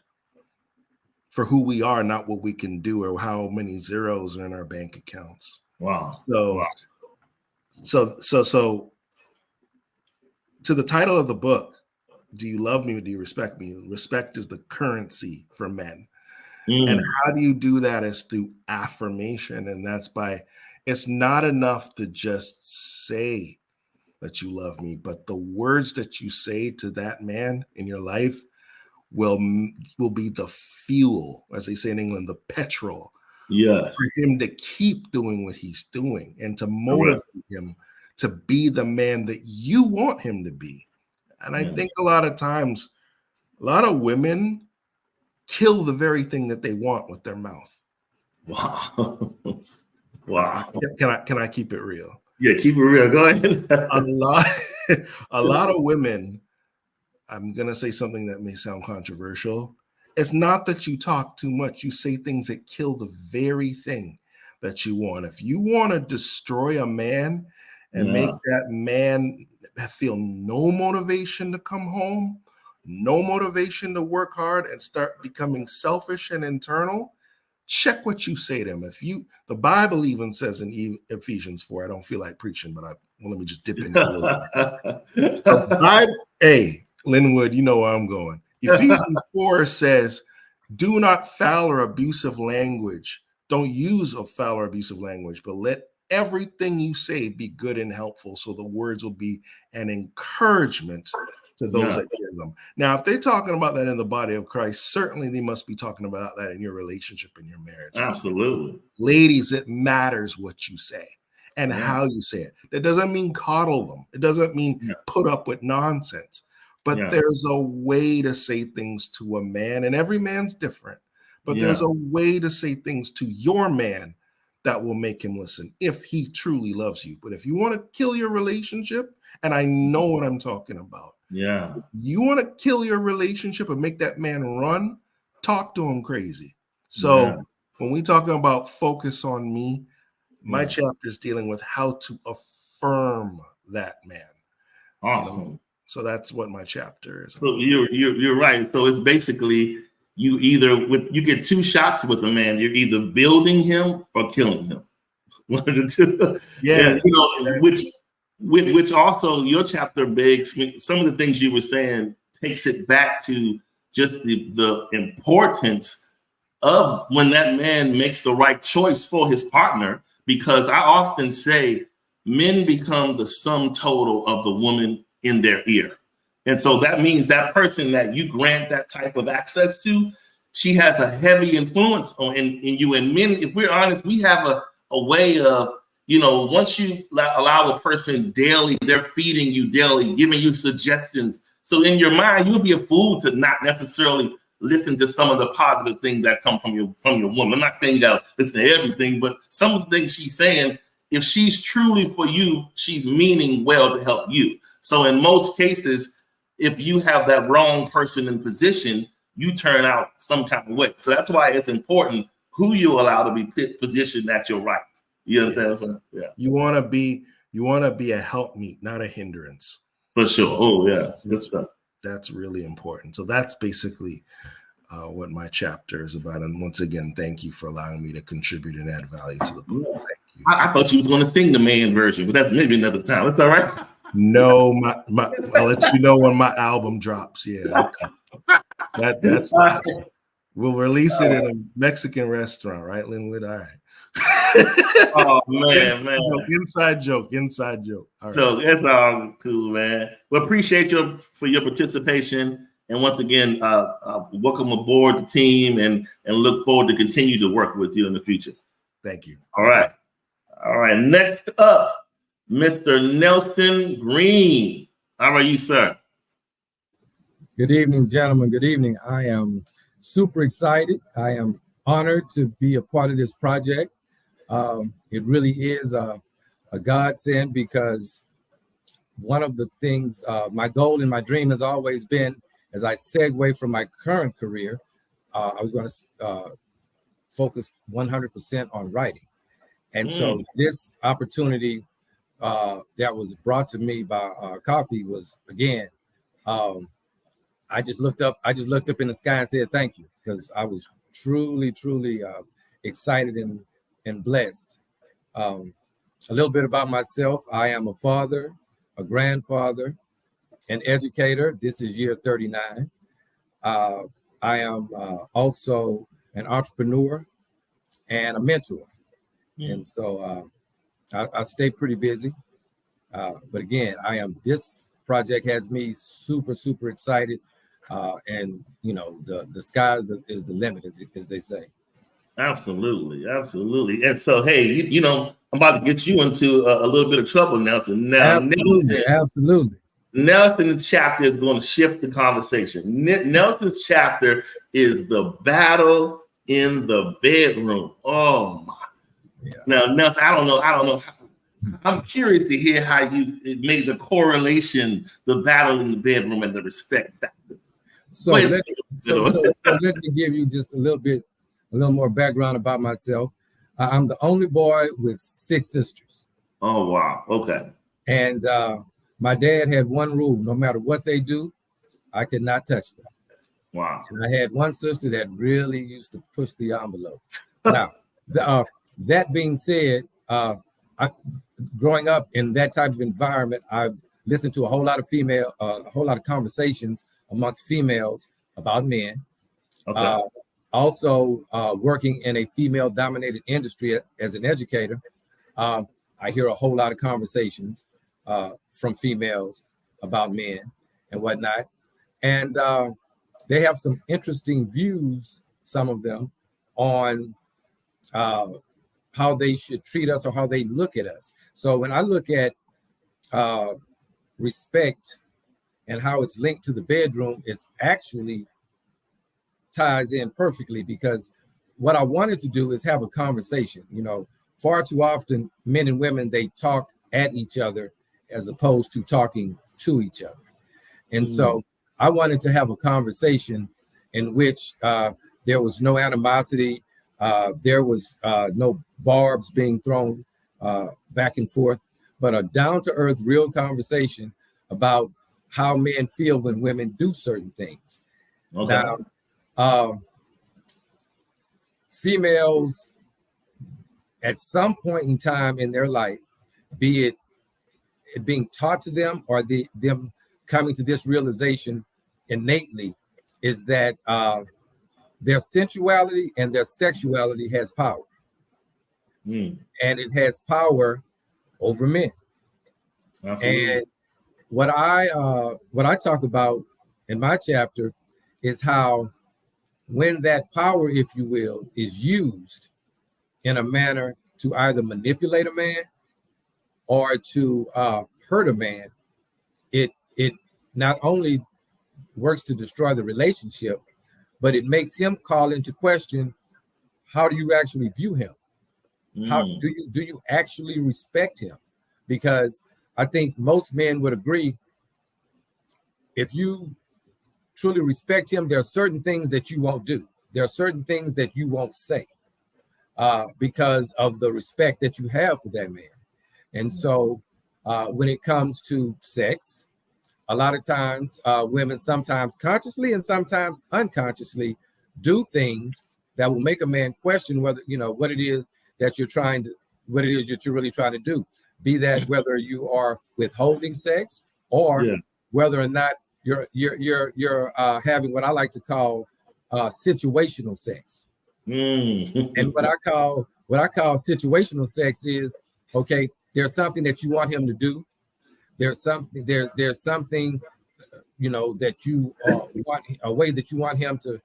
for who we are, not what we can do or how many zeros are in our bank accounts. Wow. So to the title of the book, do you love me or do you respect me? Respect is the currency for men. And how do you do that is through affirmation. And that's it's not enough to just say that you love me, but the words that you say to that man in your life will be the fuel, as they say in England, the petrol, for him to keep doing what he's doing and to motivate him to be the man that you want him to be. And I think a lot of times, a lot of women kill the very thing that they want with their mouth. Wow. Wow. Can I keep it real? Yeah, keep it real. Go ahead. A lot of women, I'm going to say something that may sound controversial. It's not that you talk too much. You say things that kill the very thing that you want. If you want to destroy a man and make that man feel no motivation to come home, no motivation to work hard, and start becoming selfish and internal, check what you say to him. The Bible even says in Ephesians 4, I don't feel like preaching, but let me just dip in there a little bit. Hey, Linwood, you know where I'm going. Ephesians 4 says, do not foul or abusive language. Don't use a foul or abusive language, but let everything you say be good and helpful, so the words will be an encouragement to those that hear them. Now, if they're talking about that in the body of Christ, certainly they must be talking about that in your relationship, in your marriage. Absolutely. Ladies, it matters what you say and how you say it. That doesn't mean coddle them. It doesn't mean put up with nonsense. But there's a way to say things to a man, and every man's different. But there's a way to say things to your man that will make him listen if he truly loves you. But if you want to kill your relationship, and I know what I'm talking about, you want to kill your relationship and make that man run, talk to him crazy. So when we talking about focus on me, my chapter is dealing with how to affirm that man. Awesome. You know? So that's what my chapter is. So you're right. So it's basically you get two shots with a man. You're either building him or killing him. One of the two. Yeah. You know, which also your chapter begs some of the things you were saying takes it back to just the importance of when that man makes the right choice for his partner. Because I often say men become the sum total of the woman in their ear. And so that means that person that you grant that type of access to, she has a heavy influence in you. And men, if we're honest, we have a way of, you know, once you allow a person daily, they're feeding you daily, giving you suggestions. So in your mind, you'll be a fool to not necessarily listen to some of the positive things that come from your woman. I'm not saying you gotta listen to everything, but some of the things she's saying, if she's truly for you, she's meaning well to help you. So in most cases, if you have that wrong person in position, you turn out some kind of way. So that's why it's important who you allow to be positioned at your right. You understand? Yeah. You want to be a helpmeet, not a hindrance. For sure. Oh yeah, good stuff. That's really important. So that's basically what my chapter is about. And once again, thank you for allowing me to contribute and add value to the book. Yeah. Thank you. I thought you was going to sing the man version, but that's maybe another time. That's all right. No, I'll let you know when my album drops. Yeah, okay. That's we'll release it in a Mexican restaurant, right, Linwood? All right. Oh man, inside joke. All right. So it's all cool, man. We appreciate you for your participation, and once again, welcome aboard the team, and look forward to continue to work with you in the future. Thank you. All right. Next up, Mr. Nelson Green. How are you, sir? Good evening, gentlemen. Good evening. I am super excited. I am honored to be a part of this project. It really is a godsend, because one of the things, my goal and my dream has always been, as I segue from my current career, I was going to focus 100% on writing. And so this opportunity that was brought to me by Koffe was, again, I just looked up in the sky and said thank you, because I was truly excited and blessed. A little bit about myself. I am a father, a grandfather, an educator. This is year 39. I am also an entrepreneur and a mentor. And so I stay pretty busy. But again, this project has me super excited. And you know, the sky is the limit, as they say. Absolutely. And so, hey, you know, I'm about to get you into a little bit of trouble, Nelson. Now, Absolutely. Nelson's chapter is going to shift the conversation. Nelson's chapter is the battle in the bedroom. Oh my! Yeah. Now, Nelson, I don't know. I'm curious to hear how you made the correlation, the battle in the bedroom, and the respect factor. So let me give you just a little more background about myself. I'm the only boy with 6 sisters. Oh, wow. Okay. And my dad had one rule: no matter what they do, I could not touch them. Wow. And I had one sister that really used to push the envelope. Now, that being said, growing up in that type of environment, I've listened to a whole lot of conversations amongst females about men. Okay. Also, working in a female-dominated industry as an educator, I hear a whole lot of conversations from females about men and whatnot. And they have some interesting views, some of them, on how they should treat us or how they look at us. So when I look at respect and how it's linked to the bedroom, it's actually ties in perfectly, because what I wanted to do is have a conversation. You know, far too often, men and women, they talk at each other as opposed to talking to each other. And so I wanted to have a conversation in which there was no animosity, there was no barbs being thrown back and forth, but a down-to-earth, real conversation about how men feel when women do certain things. Okay. Now, females, at some point in time in their life, be it being taught to them or them coming to this realization innately, is that their sensuality and their sexuality has power. And it has power over men. Absolutely. And what I talk about in my chapter is how when that power, if you will, is used in a manner to either manipulate a man or to hurt a man, it not only works to destroy the relationship, but it makes him call into question, how do you actually view him? How do you actually respect him? Because I think most men would agree, if you truly respect him, there are certain things that you won't do. There are certain things that you won't say because of the respect that you have for that man. And so when it comes to sex, a lot of times women, sometimes consciously and sometimes unconsciously, do things that will make a man question whether, you know, what it is that you're really trying to do. Be that whether you are withholding sex or whether or not you're having what I like to call situational sex. And what I call situational sex is, okay, there's something that you want him to do. There's something, you know, that you want, a way that you want him to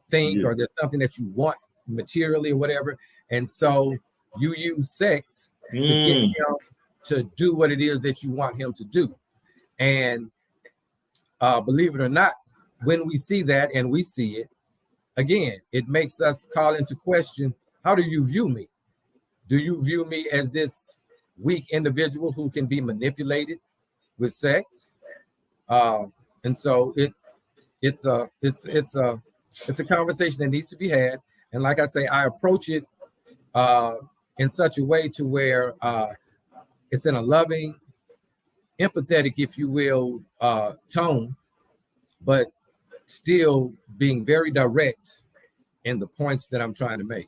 think, or there's something that you want materially or whatever. And so you use sex to get him to do what it is that you want him to do. And believe it or not, when we see that, and we see it, again, it makes us call into question, how do you view me? Do you view me as this weak individual who can be manipulated with sex? And so it's a conversation that needs to be had. And like I say, I approach it in such a way to where it's in a loving, empathetic, if you will, tone, but still being very direct in the points that I'm trying to make.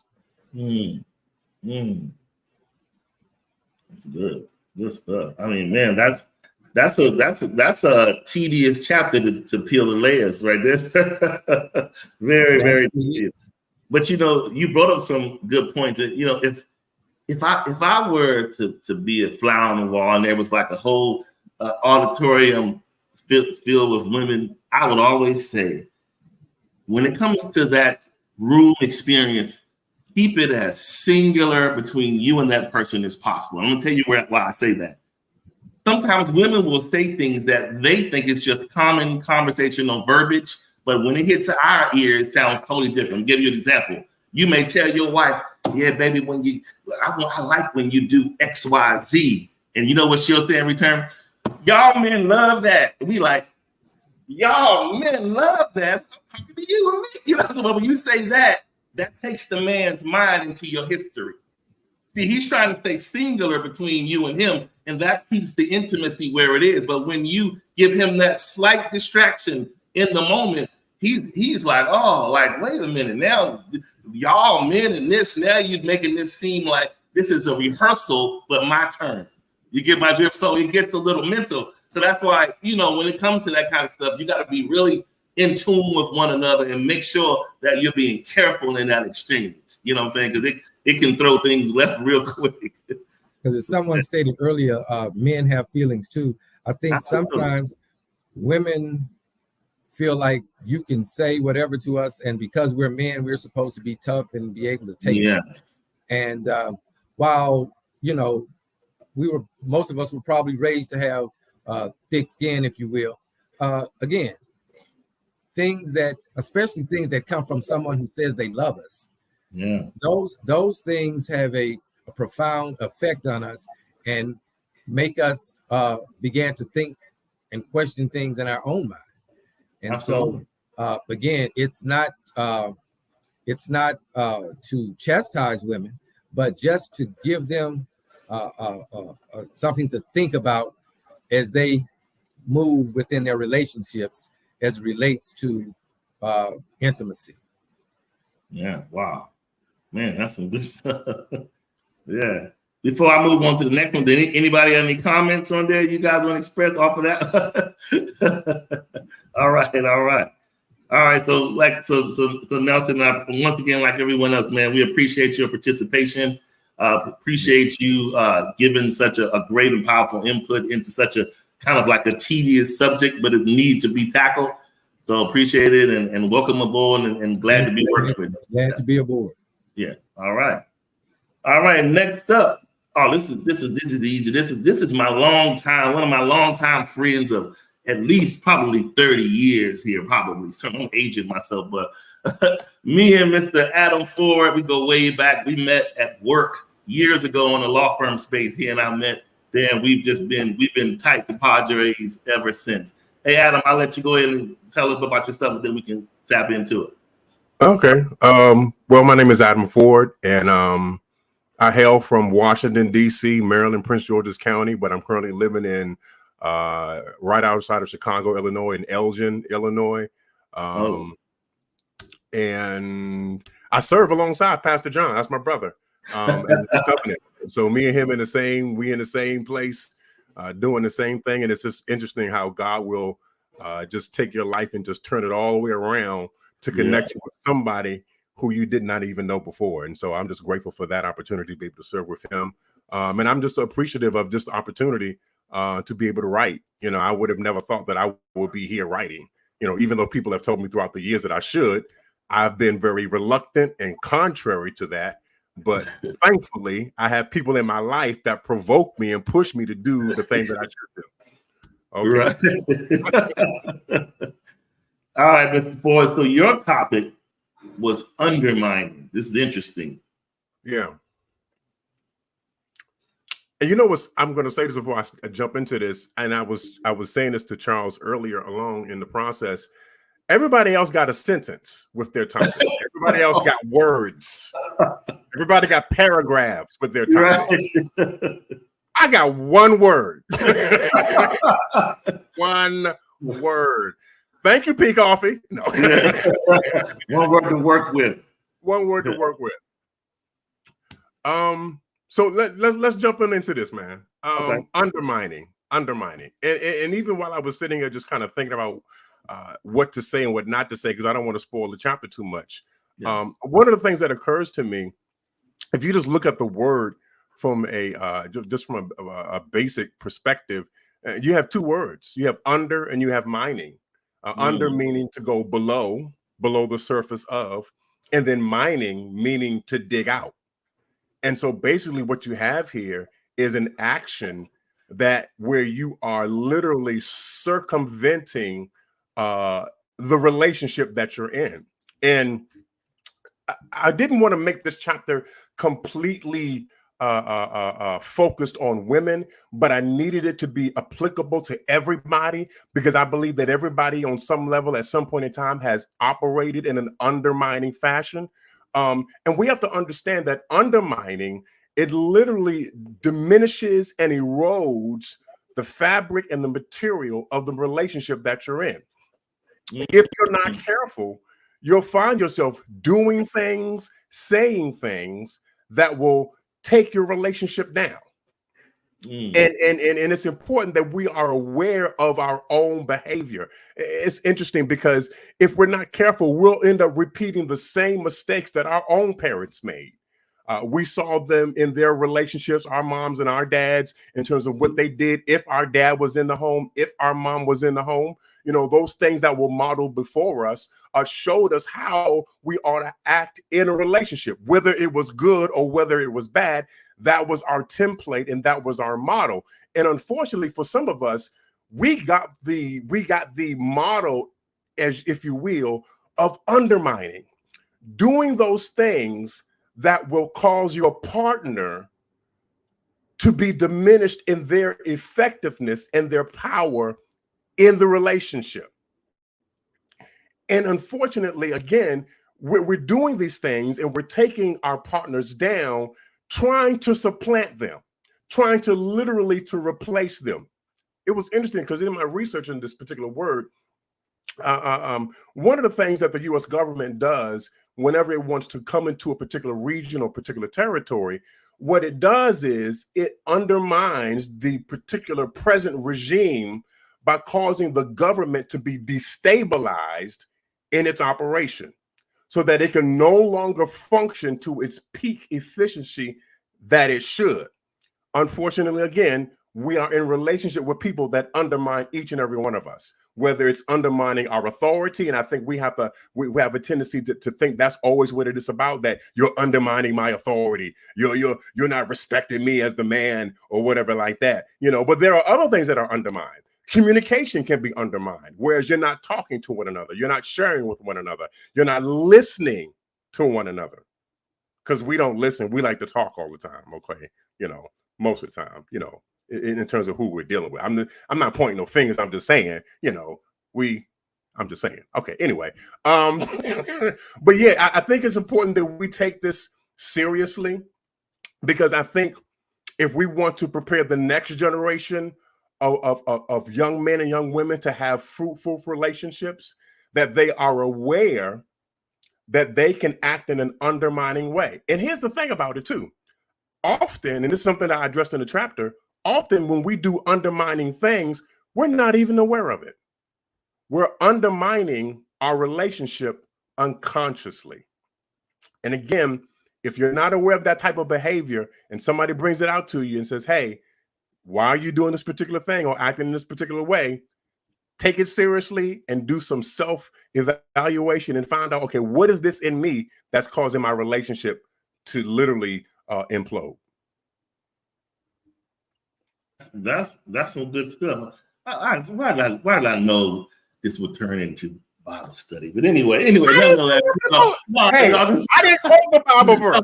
That's good stuff. I mean, man, that's a tedious chapter to peel the layers, right there. Very tedious. But you know, you brought up some good points. That, you know, if I were to be a fly on the wall and there was like a whole auditorium filled with women, I would always say, when it comes to that room experience, keep it as singular between you and that person as possible. I'm gonna tell you why I say that. Sometimes women will say things that they think is just common conversational verbiage, but when it hits our ear, it sounds totally different. I'll give you an example. You may tell your wife, "Yeah, baby, I like when you do X, Y, Z," and you know what she'll say in return? "Y'all men love that." And we like, "Y'all men love that." I'm talking to you and me. You know, so when you say that, that takes the man's mind into your history. See, he's trying to stay singular between you and him, and that keeps the intimacy where it is. But when you give him that slight distraction in the moment, he's like, "Oh, like, wait a minute, now y'all men and this, now you're making this seem like this is a rehearsal, but my turn." You get my drift? So it gets a little mental. So that's why, when it comes to that kind of stuff, you got to be really in tune with one another and make sure that you're being careful in that exchange. You know what I'm saying? Because it can throw things left real quick. Because as someone stated earlier, men have feelings too. I think sometimes women feel like you can say whatever to us, and because we're men, we're supposed to be tough and be able to take it. And while most of us were probably raised to have thick skin, if you will. Again, especially things that come from someone who says they love us. Yeah, those things have a profound effect on us and make us begin to think and question things in our own mind. And absolutely. So again, it's not to chastise women, but just to give them something to think about as they move within their relationships as it relates to intimacy. Yeah, wow. Man, that's some good stuff. Yeah. Before I move on to the next one, did anybody have any comments on there you guys want to express off of that? All right. So Nelson, once again, like everyone else, man, we appreciate your participation. Appreciate you giving such a great and powerful input into such a kind of like a tedious subject, but it's need to be tackled. So appreciate it and welcome aboard and glad to be working with you. Glad to be aboard. Yeah. All right. Next up. Oh, this is easy. This is one of my longtime friends of at least probably 30 years here, probably. So I'm aging myself, but me and Mr. Adam Ford, we go way back. We met at work years ago in a law firm space. He and I met there, and we've been tight compadres ever since. Hey, Adam, I'll let you go ahead and tell us about yourself, and then we can tap into it. Okay. Well, my name is Adam Ford, and I hail from Washington, D.C., Maryland, Prince George's County, but I'm currently living in right outside of Chicago, Illinois, in Elgin, Illinois. And I serve alongside Pastor John. That's my brother. In the covenant. So me and him in the same place, doing the same thing. And it's just interesting how God will just take your life and just turn it all the way around to connect you with somebody who you did not even know before. And so I'm just grateful for that opportunity to be able to serve with him. And I'm just appreciative of just the opportunity to be able to write. I would have never thought that I would be here writing, even though people have told me throughout the years that I should. I've been very reluctant and contrary to that. But thankfully, I have people in my life that provoke me and push me to do the things that I should do. Okay. Right. All right, Mr. Ford. So your topic was undermining. This is interesting. Yeah. And you know what? I'm going to say this before I jump into this. And I was saying this to Charles earlier along in the process. Everybody else got a sentence with their topic. Everybody else got words. Everybody got paragraphs with their topic. Right. I got one word. One word. Thank you, P. Koffe. No. One word to work with. One word to work with. So let's jump into this, man. Okay. Undermining. And even while I was sitting here just kind of thinking about what to say and what not to say, because I don't want to spoil the chapter too much. Yeah. One of the things that occurs to me, if you just look at the word from just from a basic perspective, you have two words. You have under and you have mining. Under meaning to go below the surface of, and then mining, meaning to dig out. And so basically what you have here is an action that where you are literally circumventing the relationship that you're in. And I didn't want to make this chapter completely focused on women, but I needed it to be applicable to everybody, because I believe that everybody on some level at some point in time has operated in an undermining fashion. And we have to understand that undermining, it literally diminishes and erodes the fabric and the material of the relationship that you're in. If you're not careful, you'll find yourself doing things, saying things that will take your relationship down. And it's important that we are aware of our own behavior. It's interesting because if we're not careful, we'll end up repeating the same mistakes that our own parents made. We saw them in their relationships, our moms and our dads, in terms of what they did. If our dad was in the home, if our mom was in the home, you know, those things that were modeled before us showed us how we ought to act in a relationship, whether it was good or whether it was bad. That was our template and that was our model. And unfortunately, for some of us, we got the model, as if you will, of undermining, doing those things that will cause your partner to be diminished in their effectiveness and their power in the relationship. And unfortunately, again, we're doing these things and we're taking our partners down, trying to supplant them, trying to literally to replace them. It was interesting because in my research in this particular word, one of the things that the U.S. government does whenever it wants to come into a particular region or particular territory, what it does is it undermines the particular present regime by causing the government to be destabilized in its operation so that it can no longer function to its peak efficiency that it should. Unfortunately, again, we are in relationship with people that undermine each and every one of us, whether it's undermining our authority. And I think we have a tendency to think that's always what it is about, that you're undermining my authority. You're not respecting me as the man or whatever like that, you know, but there are other things that are undermined. Communication can be undermined, whereas you're not talking to one another. You're not sharing with one another. You're not listening to one another, because we don't listen. We like to talk all the time. Okay. You know, most of the time, you know, in terms of who we're dealing with. I'm not pointing no fingers. I'm just saying, you know, I'm just saying. Okay. Anyway. But yeah, I think it's important that we take this seriously, because I think if we want to prepare the next generation of young men and young women to have fruitful relationships, that they are aware that they can act in an undermining way. And here's the thing about it too. Often, and this is something that I addressed in the chapter, often when we do undermining things, we're not even aware of it. We're undermining our relationship unconsciously. And again, if you're not aware of that type of behavior and somebody brings it out to you and says, hey, why are you doing this particular thing or acting in this particular way? Take it seriously and do some self-evaluation and find out, okay, what is this in me that's causing my relationship to literally implode? That's some good stuff. Why did I know this would turn into Bible study? But anyway, nonetheless, I didn't quote the Bible verse.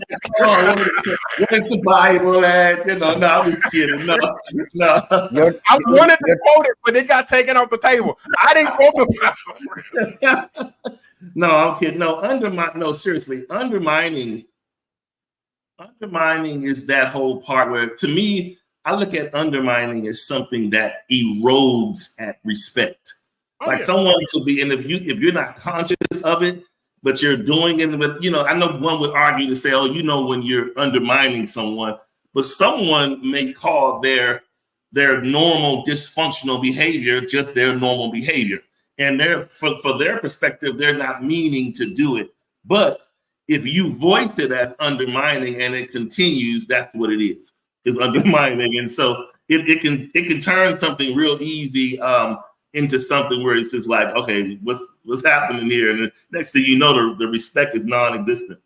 Where's the Bible at? You know, no, I was kidding. No. I wanted to quote it, but it got taken off the table. I didn't quote the Bible verse. No, I'm kidding. No, seriously, undermining is that whole part where, to me, I look at undermining as something that erodes at respect. Someone could be, and if you're not conscious of it, but you're doing it with, you know, I know one would argue to say, oh, you know, when you're undermining someone, but someone may call their normal dysfunctional behavior just their normal behavior. And for their perspective, they're not meaning to do it. But if you voice it as undermining and it continues, that's what it is undermining. And so it can turn something real easy into something where it's just like, okay, what's happening here? And the next thing you know, the respect is non-existent.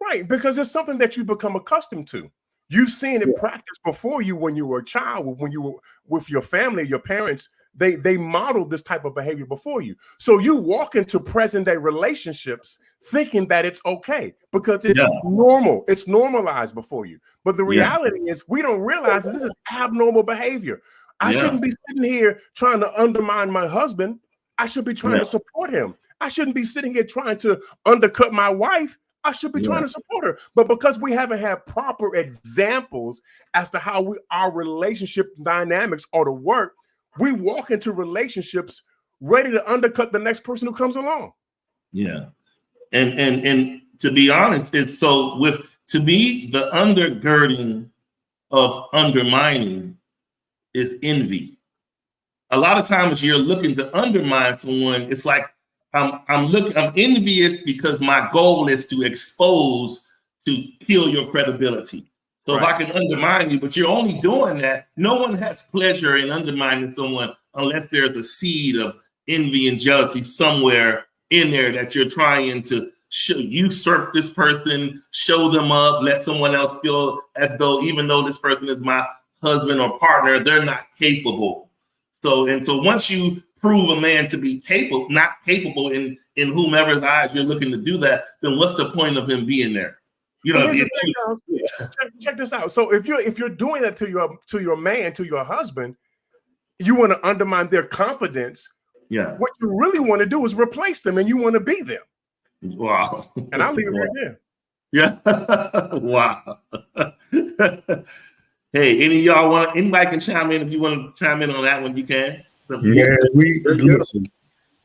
Right, because it's something that you become accustomed to. You've seen it practiced before you when you were a child, when you were with your family, your parents. They modeled this type of behavior before you. So you walk into present day relationships thinking that it's okay because it's normal. It's normalized before you. But the reality is we don't realize this is abnormal behavior. I shouldn't be sitting here trying to undermine my husband. I should be trying to support him. I shouldn't be sitting here trying to undercut my wife. I should be trying to support her. But because we haven't had proper examples as to how our relationship dynamics ought to work, we walk into relationships ready to undercut the next person who comes along. Yeah. And to be honest, it's so to me, the undergirding of undermining is envy. A lot of times you're looking to undermine someone. It's like I'm envious because my goal is to expose, to kill your credibility. So if I can undermine you, but you're only doing that, no one has pleasure in undermining someone unless there's a seed of envy and jealousy somewhere in there that you're trying to usurp this person, show them up, let someone else feel as though even though this person is my husband or partner, they're not capable. So once you prove a man to be not capable in whomever's eyes you're looking to do that, then what's the point of him being there? You know, check this out. So if you're doing that to your man, to your husband, you want to undermine their confidence. Yeah. What you really want to do is replace them, and you want to be them. Wow. And I'll leave it right there. Yeah. Wow. Hey, anybody can chime in if you want to chime in on that one, you can. Yeah, listen.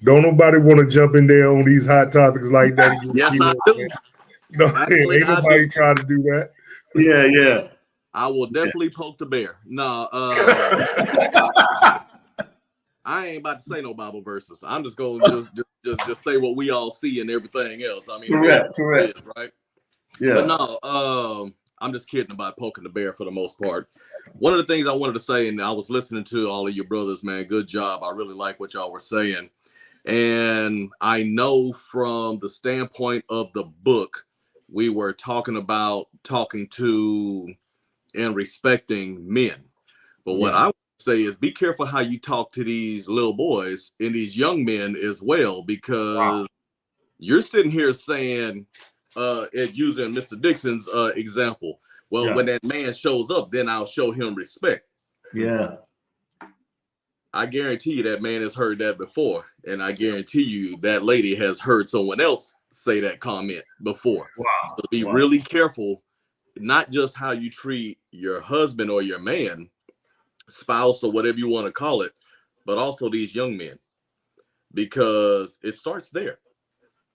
Don't nobody want to jump in there on these hot topics like that. Yes, I do. No, ain't nobody trying to do that. Yeah. I will definitely poke the bear. No, I ain't about to say no Bible verses. I'm just gonna just say what we all see and everything else. I mean, correct, right? Yeah. But no, I'm just kidding about poking the bear for the most part. One of the things I wanted to say, and I was listening to all of your brothers, man, good job. I really like what y'all were saying. And I know from the standpoint of the book, we were talking to and respecting men. But what I would say is be careful how you talk to these little boys and these young men as well, because you're sitting here saying, using Mr. Dixon's example, when that man shows up, then I'll show him respect. Yeah. I guarantee you that man has heard that before. And I guarantee you that lady has heard someone else say that comment before. Wow. So be really careful, not just how you treat your husband or your man, spouse or whatever you want to call it, but also these young men, because it starts there.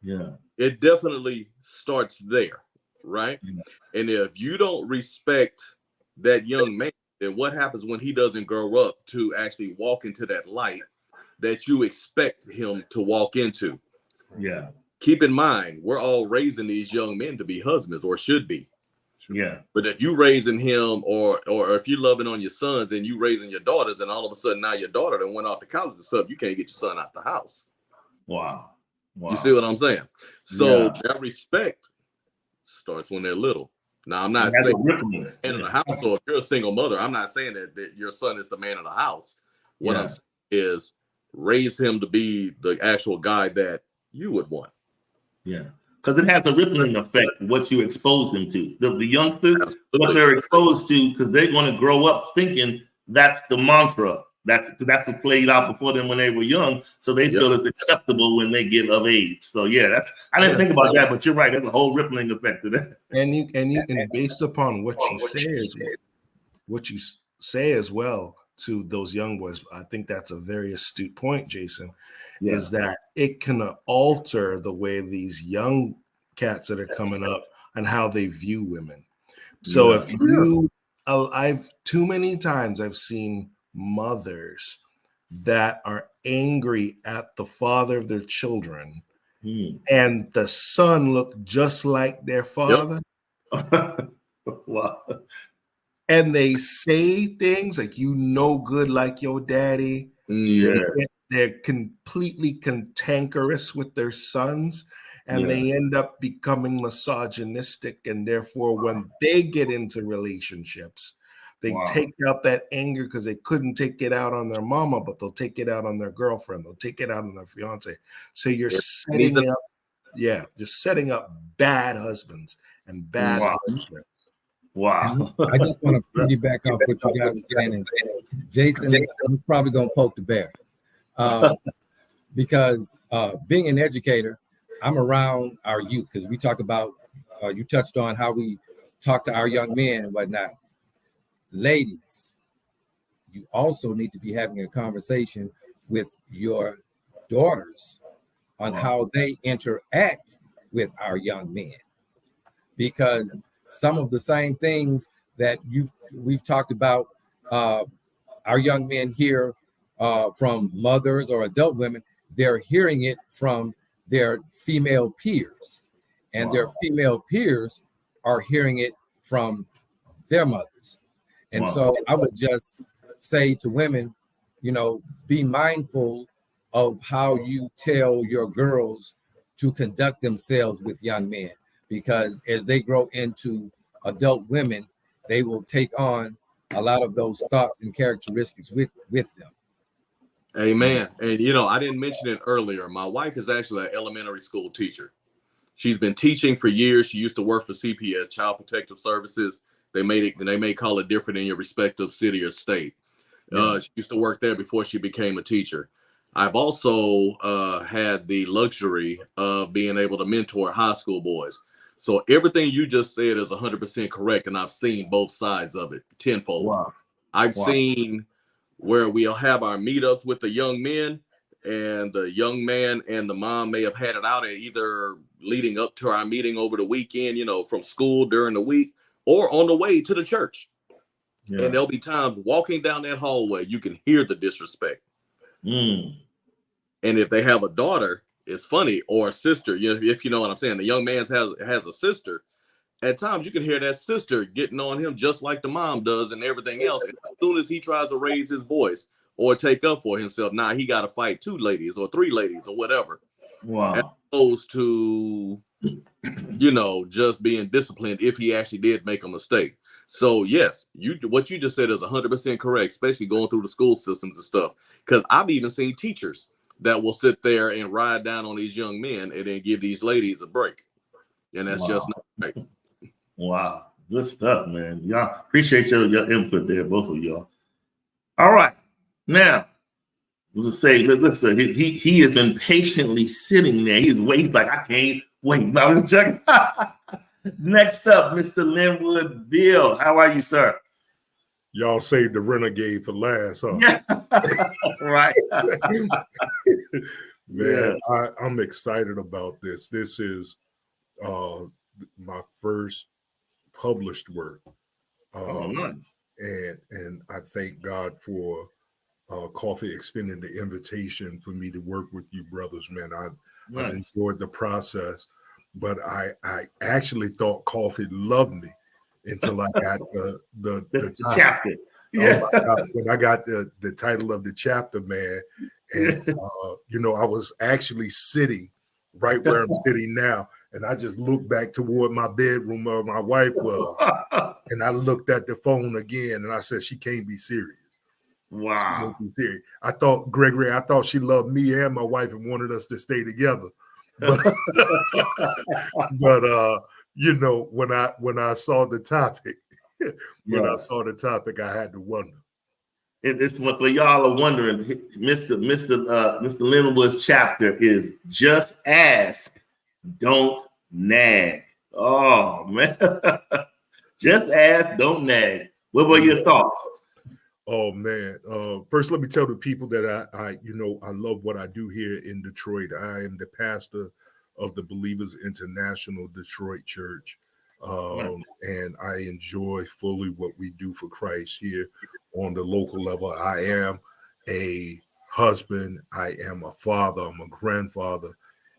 Yeah. It definitely starts there, right? Yeah. And if you don't respect that young man, then what happens when he doesn't grow up to actually walk into that light that you expect him to walk into? Yeah. Keep in mind, we're all raising these young men to be husbands, or should be. Yeah. But if you raising him, or if you're loving on your sons and you raising your daughters, and all of a sudden now your daughter done went off to college and stuff, you can't get your son out the house. Wow. You see what I'm saying? So that respect starts when they're little. Now, I'm not saying man in the house, so if you're a single mother, I'm not saying that your son is the man of the house. What I'm saying is raise him to be the actual guy that you would want. Yeah. Because it has a rippling effect, what you expose them to. The youngsters, what they're exposed to, because they're going to grow up thinking that's the mantra. That's what played out before them when they were young. So they feel it's acceptable when they get of age. So I didn't think about that, but you're right. There's a whole rippling effect to that. And based upon what you say as well to those young boys, I think that's a very astute point, Jason. Is that it can alter the way these young cats that are coming up and how they view women. So if I've too many times I've seen mothers that are angry at the father of their children, and the son look just like their father. Wow. And they say things like, "You no good like your daddy." Yeah. They're completely cantankerous with their sons, and they end up becoming misogynistic. And therefore, when they get into relationships, they take out that anger because they couldn't take it out on their mama, but they'll take it out on their girlfriend. They'll take it out on their fiance. So you're setting up, you're setting up bad husbands and bad relationships. Wow. I just want to piggyback off what you guys are saying. And Jason, I'm probably going to poke the bear. Because being an educator, I'm around our youth because we talk about, you touched on how we talk to our young men and whatnot. Ladies, you also need to be having a conversation with your daughters on how they interact with our young men. Because some of the same things that we've talked about, our young men hear from mothers or adult women, they're hearing it from their female peers, and their female peers are hearing it from their mothers. And so I would just say to women, be mindful of how you tell your girls to conduct themselves with young men, because as they grow into adult women, they will take on a lot of those thoughts and characteristics with them. Amen. And I didn't mention it earlier. My wife is actually an elementary school teacher. She's been teaching for years. She used to work for CPS, Child Protective Services. They may call it different in your respective city or state. She used to work there before she became a teacher. I've also had the luxury of being able to mentor high school boys. So everything you just said is 100% correct, and I've seen both sides of it tenfold. I've seen where we'll have our meetups with the young men, and the young man and the mom may have had it out at either leading up to our meeting over the weekend, from school during the week, or on the way to the church. And there'll be times walking down that hallway, you can hear the disrespect. And if they have a daughter, it's funny, or a sister, if you know what I'm saying, the young man has a sister. At times you can hear that sister getting on him just like the mom does and everything else. And as soon as he tries to raise his voice or take up for himself, now he got to fight 2 ladies or 3 ladies or whatever. As opposed to, just being disciplined if he actually did make a mistake. So yes, what you just said is 100% correct, especially going through the school systems and stuff. Because I've even seen teachers that will sit there and ride down on these young men and then give these ladies a break. And that's just not right. Wow. Good stuff, man. Y'all appreciate your input there, both of y'all. All right. Now, let's say, listen, he has been patiently sitting there. He's waiting like, I can't wait. Now let's check. Next up, Mr. Linwood Bill. How are you, sir? Y'all saved the renegade for last, huh? Yeah. Right. Man, I'm excited about this. This is my first published work. Nice. And I thank God for Koffe extending the invitation for me to work with you brothers, man. I've enjoyed the process, but I actually thought Koffe loved me until I got the chapter. Yeah. Oh my God. When I got the title of the chapter, man, and I was actually sitting right where I'm sitting now, and I just looked back toward my bedroom where my wife was, and I looked at the phone again, and I said, "She can't be serious." Wow. She can't be serious. I thought she loved me and my wife and wanted us to stay together, but when I saw the topic. I saw the topic, I had to wonder. It's what for y'all are wondering. Mr. Linwood's chapter is just ask, don't nag. Oh man, just ask, don't nag. What were your thoughts? Oh man, first let me tell the people that I love what I do here in Detroit. I am the pastor of the Believers International Detroit Church. And I enjoy fully what we do for Christ here on the local level. I am a husband, I am a father, I'm a grandfather,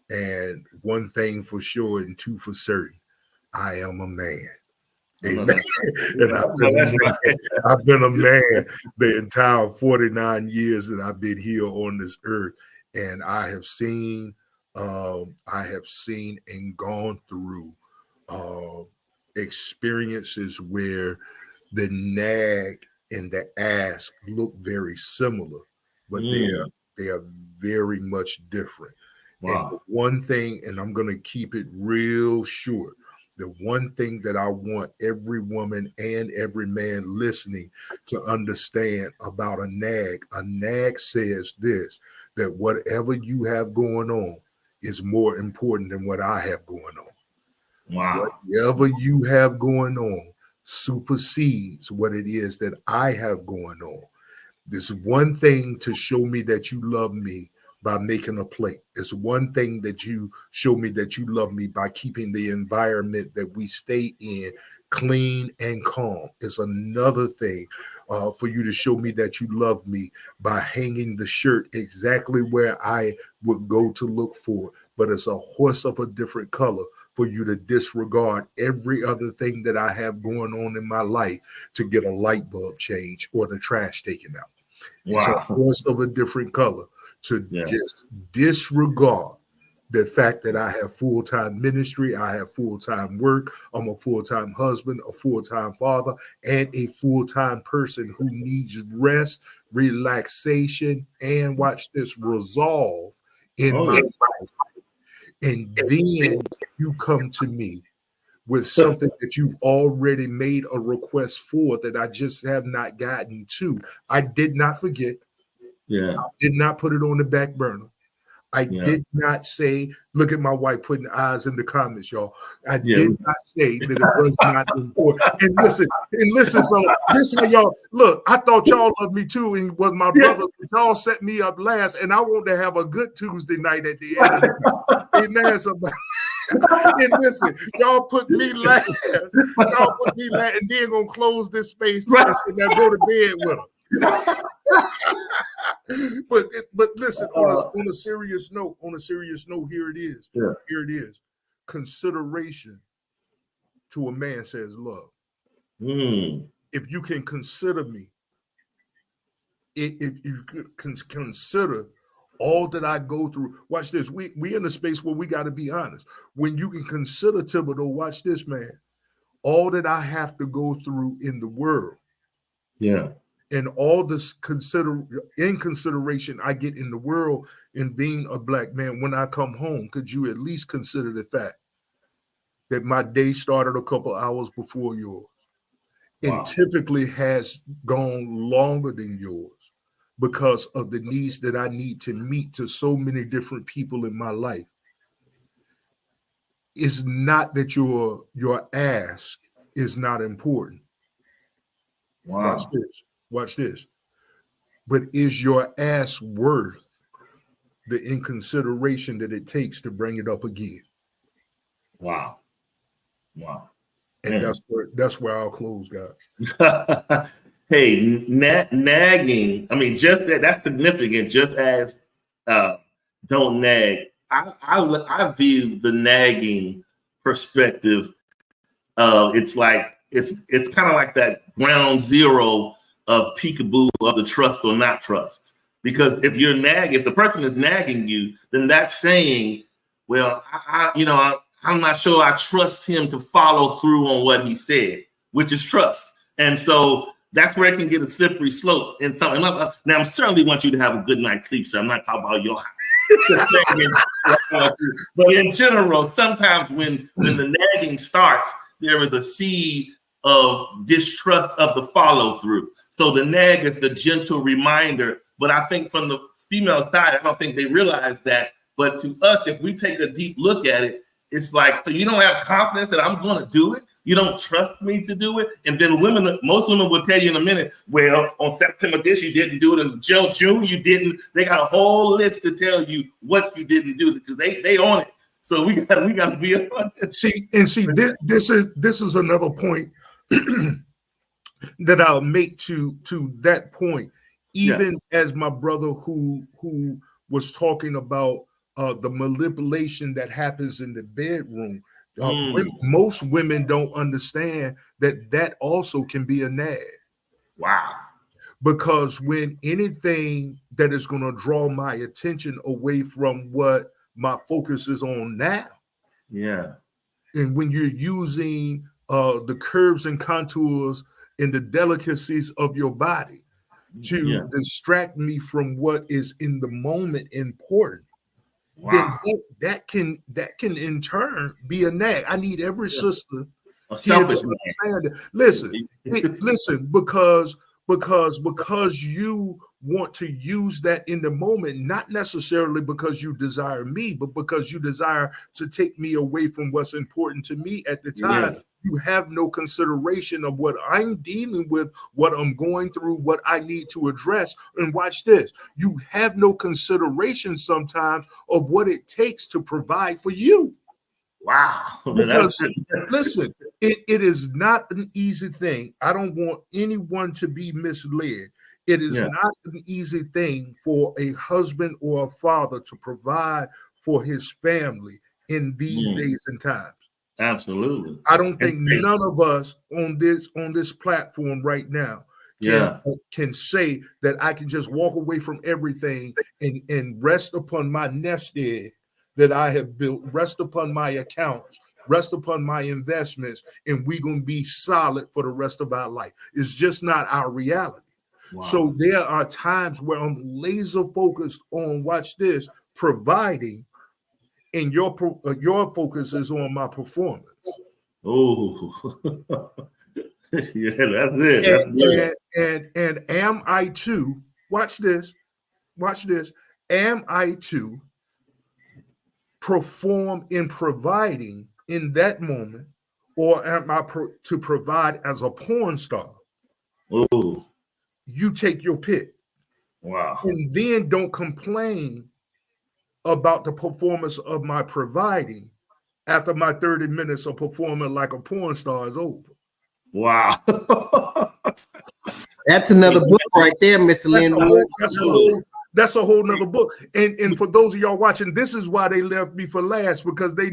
and one thing for sure and 2 for certain, I am a man. Amen. And I've been a man the entire 49 years that I've been here on this earth, and I have seen and gone through experiences where the nag and the ask look very similar, but they are very much different. Wow. And the one thing, and I'm going to keep it real short, the one thing that I want every woman and every man listening to understand about a nag says this, that whatever you have going on is more important than what I have going on. Wow. Whatever you have going on supersedes what it is that I have going on. There's one thing to show me that you love me by making a plate. It's one thing that you show me that you love me by keeping the environment that we stay in clean and calm. It's another thing for you to show me that you love me by hanging the shirt exactly where I would go to look for it. But it's a horse of a different color for you to disregard every other thing that I have going on in my life to get a light bulb change or the trash taken out. Wow. It's a horse of a different color to just disregard the fact that I have full-time ministry, I have full-time work, I'm a full-time husband, a full-time father, and a full-time person who needs rest, relaxation, and watch this, resolve in my life. And then you come to me with something that you've already made a request for that I just have not gotten to. I did not forget. Yeah. I did not put it on the back burner. I did not say, look at my wife putting eyes in the comments, y'all. I did not say that it was not important. And listen, fella, this how y'all look. I thought y'all loved me too, and was my brother. Y'all set me up last, and I want to have a good Tuesday night at the end of the night. Amen, somebody. And listen, y'all put me last. Y'all put me last, and then gonna close this space and say, now go to bed with her. but listen, on a serious note, here it is. Yeah. Here it is. Consideration to a man says love. If you can consider me, if you can consider all that I go through, watch this. We in a space where we got to be honest. When you can consider Thibodeau, watch this, man. All that I have to go through in the world. Yeah. And all this consideration I get in the world in being a black man, when I come home, could you at least consider the fact that my day started a couple hours before yours and typically has gone longer than yours because of the needs that I need to meet to so many different people in my life? It's not that your ask is not important. Wow. Watch this. But is your ass worth the inconsideration that it takes to bring it up again? Wow. And that's where I'll close, guys. Hey, nagging. I mean, just that's significant. Just as don't nag. I view the nagging perspective. It's like it's kind of like that ground zero of peekaboo of the trust or not trust. Because if the person is nagging you, then that's saying, well, I'm not sure I trust him to follow through on what he said, which is trust. And so that's where it can get a slippery slope. And so, now I certainly want you to have a good night's sleep, so I'm not talking about your house. But in general, sometimes when the nagging starts, there is a seed of distrust of the follow through. So the nag is the gentle reminder. But I think from the female side, I don't think they realize that. But to us, if we take a deep look at it, it's like, so you don't have confidence that I'm going to do it? You don't trust me to do it? And then most women will tell you in a minute, well, on September this, you didn't do it. In June, you didn't. They got a whole list to tell you what you didn't do because they own it. So we got to be on it. See, this is another point that I'll make to that point. Even as my brother who was talking about the manipulation that happens in the bedroom, Most women don't understand that also can be a nag. Wow. Because when anything that is going to draw my attention away from what my focus is on now, yeah, and when you're using the curves and contours and the delicacies of your body to distract me from what is in the moment important, then that can in turn be a nag. I need every sister here to understand that. Listen, because you want to use that in the moment, not necessarily because you desire me, but because you desire to take me away from what's important to me at the time. Yes. You have no consideration of what I'm dealing with, what I'm going through, what I need to address. And watch this. You have no consideration sometimes of what it takes to provide for you. Wow. Because listen, it is not an easy thing. I don't want anyone to be misled. It is not an easy thing for a husband or a father to provide for his family in these days and times. Absolutely. I don't think none of us on this platform right now can say that I can just walk away from everything and rest upon my nest egg that I have built, rest upon my accounts, rest upon my investments, and we're going to be solid for the rest of our life. It's just not our reality. Wow. So there are times where I'm laser focused on, watch this, providing, and your focus is on my performance. Oh, yeah, that's it. That's good. And am I to, watch this, am I to perform in providing in that moment, or am I to provide as a porn star? Oh, you take your pick. Wow. And then don't complain about the performance of my providing after my 30 minutes of performing like a porn star is over. Wow. That's another book right there, Mr. Linwood. That's a whole nother book. And for those of y'all watching, this is why they left me for last, because they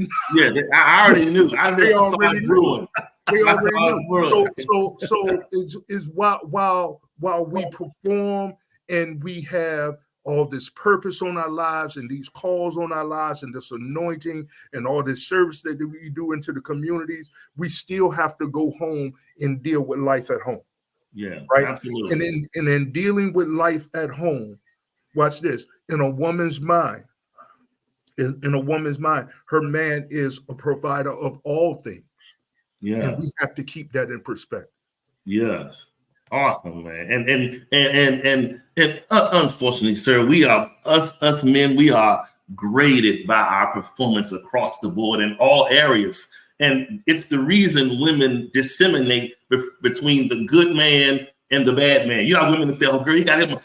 I already knew. They already knew. They already knew. So it's while we perform and we have all this purpose on our lives and these calls on our lives and this anointing and all this service that we do into the communities, we still have to go home and deal with life at home. Yeah, right. Absolutely. And in dealing with life at home, watch this. In a woman's mind, her man is a provider of all things. Yeah, and we have to keep that in perspective. Yes. Awesome, man. And unfortunately, sir, we are us men, we are graded by our performance across the board in all areas. And it's the reason women disseminate between the good man and the bad man. You know, women that say, "Oh, girl,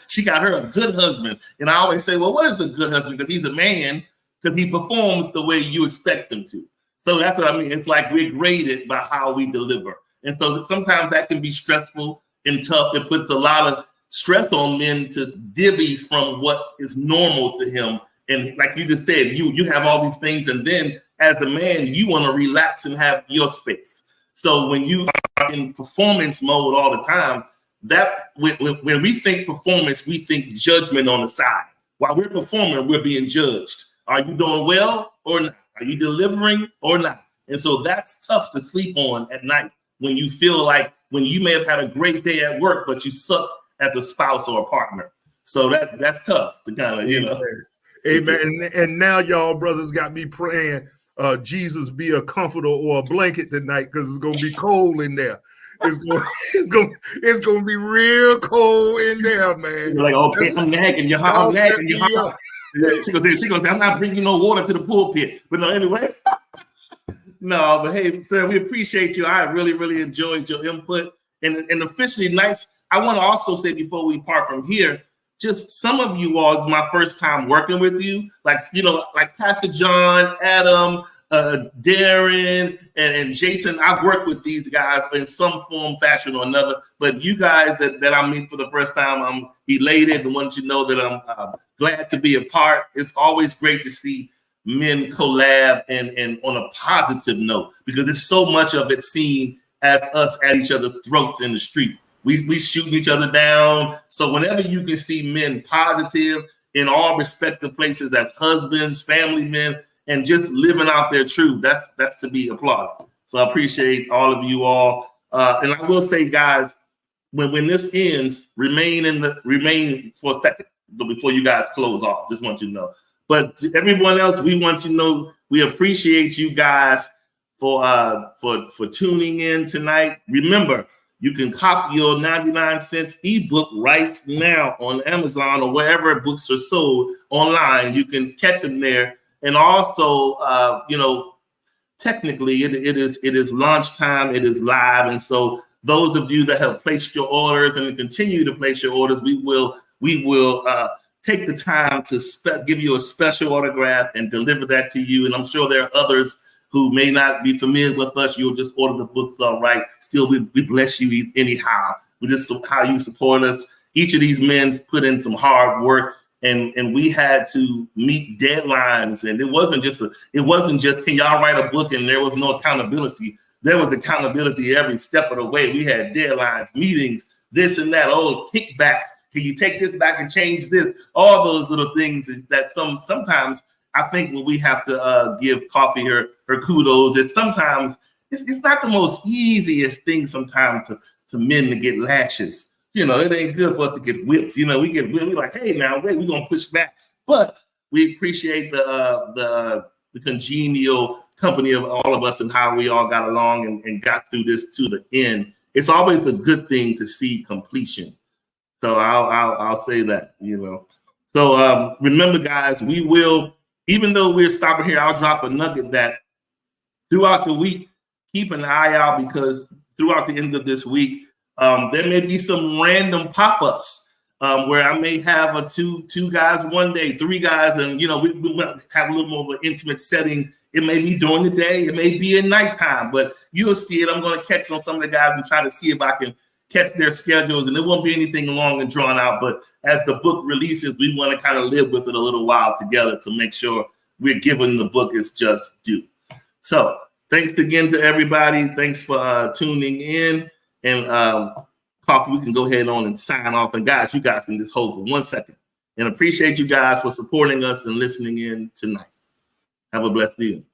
she got her a good husband." And I always say, "Well, what is a good husband?" Because he's a man, because he performs the way you expect him to. So that's what I mean. It's like we're graded by how we deliver. And so sometimes that can be stressful and tough. It puts a lot of stress on men to divvy from what is normal to him. And like you just said, you have all these things, and then as a man, you want to relax and have your space. So when you are in performance mode all the time, that when we think performance, we think judgment on the side. While we're performing, we're being judged. Are you doing well or not? Are you delivering or not? And so that's tough to sleep on at night when you feel like when you may have had a great day at work, but you suck as a spouse or a partner. So that's tough to kind of, Amen. And now y'all brothers got me praying Jesus be a comforter or a blanket tonight, because it's gonna be cold in there. It's gonna be real cold in there, man. You're like, okay, I'm nagging your heart. I'm nagging your heart. She goes say, I'm not bringing no water to the pulpit. But no, anyway. No, but hey, sir, we appreciate you. I really, really enjoyed your input. And officially nice. I want to also say before we part from here, just some of you all, is my first time working with you. Like, like Pastor John, Adam, Darren, and Jason. I've worked with these guys in some form, fashion, or another. But you guys that I meet for the first time, I'm elated and want you to know that I'm glad to be a part. It's always great to see men collab and on a positive note, because there's so much of it seen as us at each other's throats in the street. We shooting each other down. So whenever you can see men positive in all respective places as husbands, family men, and just living out their truth, that's to be applauded. So I appreciate all of you all. And I will say, guys, when this ends, remain for a second before you guys close off. Just want you to know. But everyone else, we want you to know we appreciate you guys for tuning in tonight. Remember, you can copy your 99-cent ebook right now on Amazon or wherever books are sold online. You can catch them there. And also, technically it is launch time. It is live. And so those of you that have placed your orders and continue to place your orders, we will take the time to give you a special autograph and deliver that to you. And I'm sure there are others who may not be familiar with us. You'll just order the books, all right. Still, we bless you anyhow. We just how you support us. Each of these men put in some hard work, and we had to meet deadlines. And it wasn't just can y'all write a book, and there was no accountability. There was accountability every step of the way. We had deadlines, meetings, this and that. Oh, kickbacks. Can you take this back and change this? All those little things is that sometimes I think when we have to give Koffe her kudos, is sometimes it's not the most easiest thing sometimes to men to get lashes. It ain't good for us to get whipped. We get whipped. We're like, hey, now wait, we're gonna push back. But we appreciate the congenial company of all of us and how we all got along and got through this to the end. It's always a good thing to see completion. So I'll say that, So remember, guys, we will, even though we're stopping here, I'll drop a nugget that throughout the week, keep an eye out, because throughout the end of this week, there may be some random pop-ups where I may have two guys one day, three guys, and we might have a little more of an intimate setting. It may be during the day, it may be at nighttime, but you'll see it. I'm going to catch on some of the guys and try to see if I can catch their schedules, and it won't be anything long and drawn out. But as the book releases, we want to kind of live with it a little while together to make sure we're giving the book its just due. So thanks again to everybody. Thanks for tuning in. And Koffe, we can go ahead on and sign off. And guys, you guys can just hold for 1 second. And appreciate you guys for supporting us and listening in tonight. Have a blessed evening.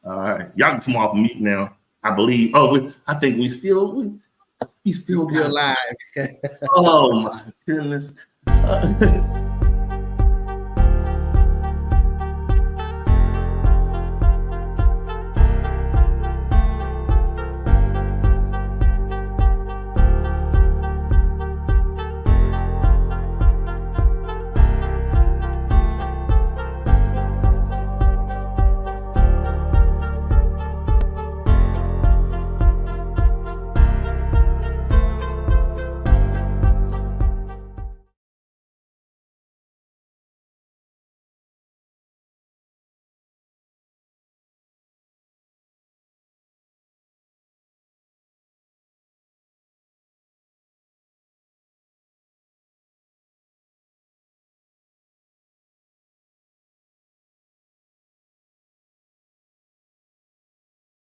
All right, y'all can come off mute now. I believe. I think we still got alive. Oh my goodness.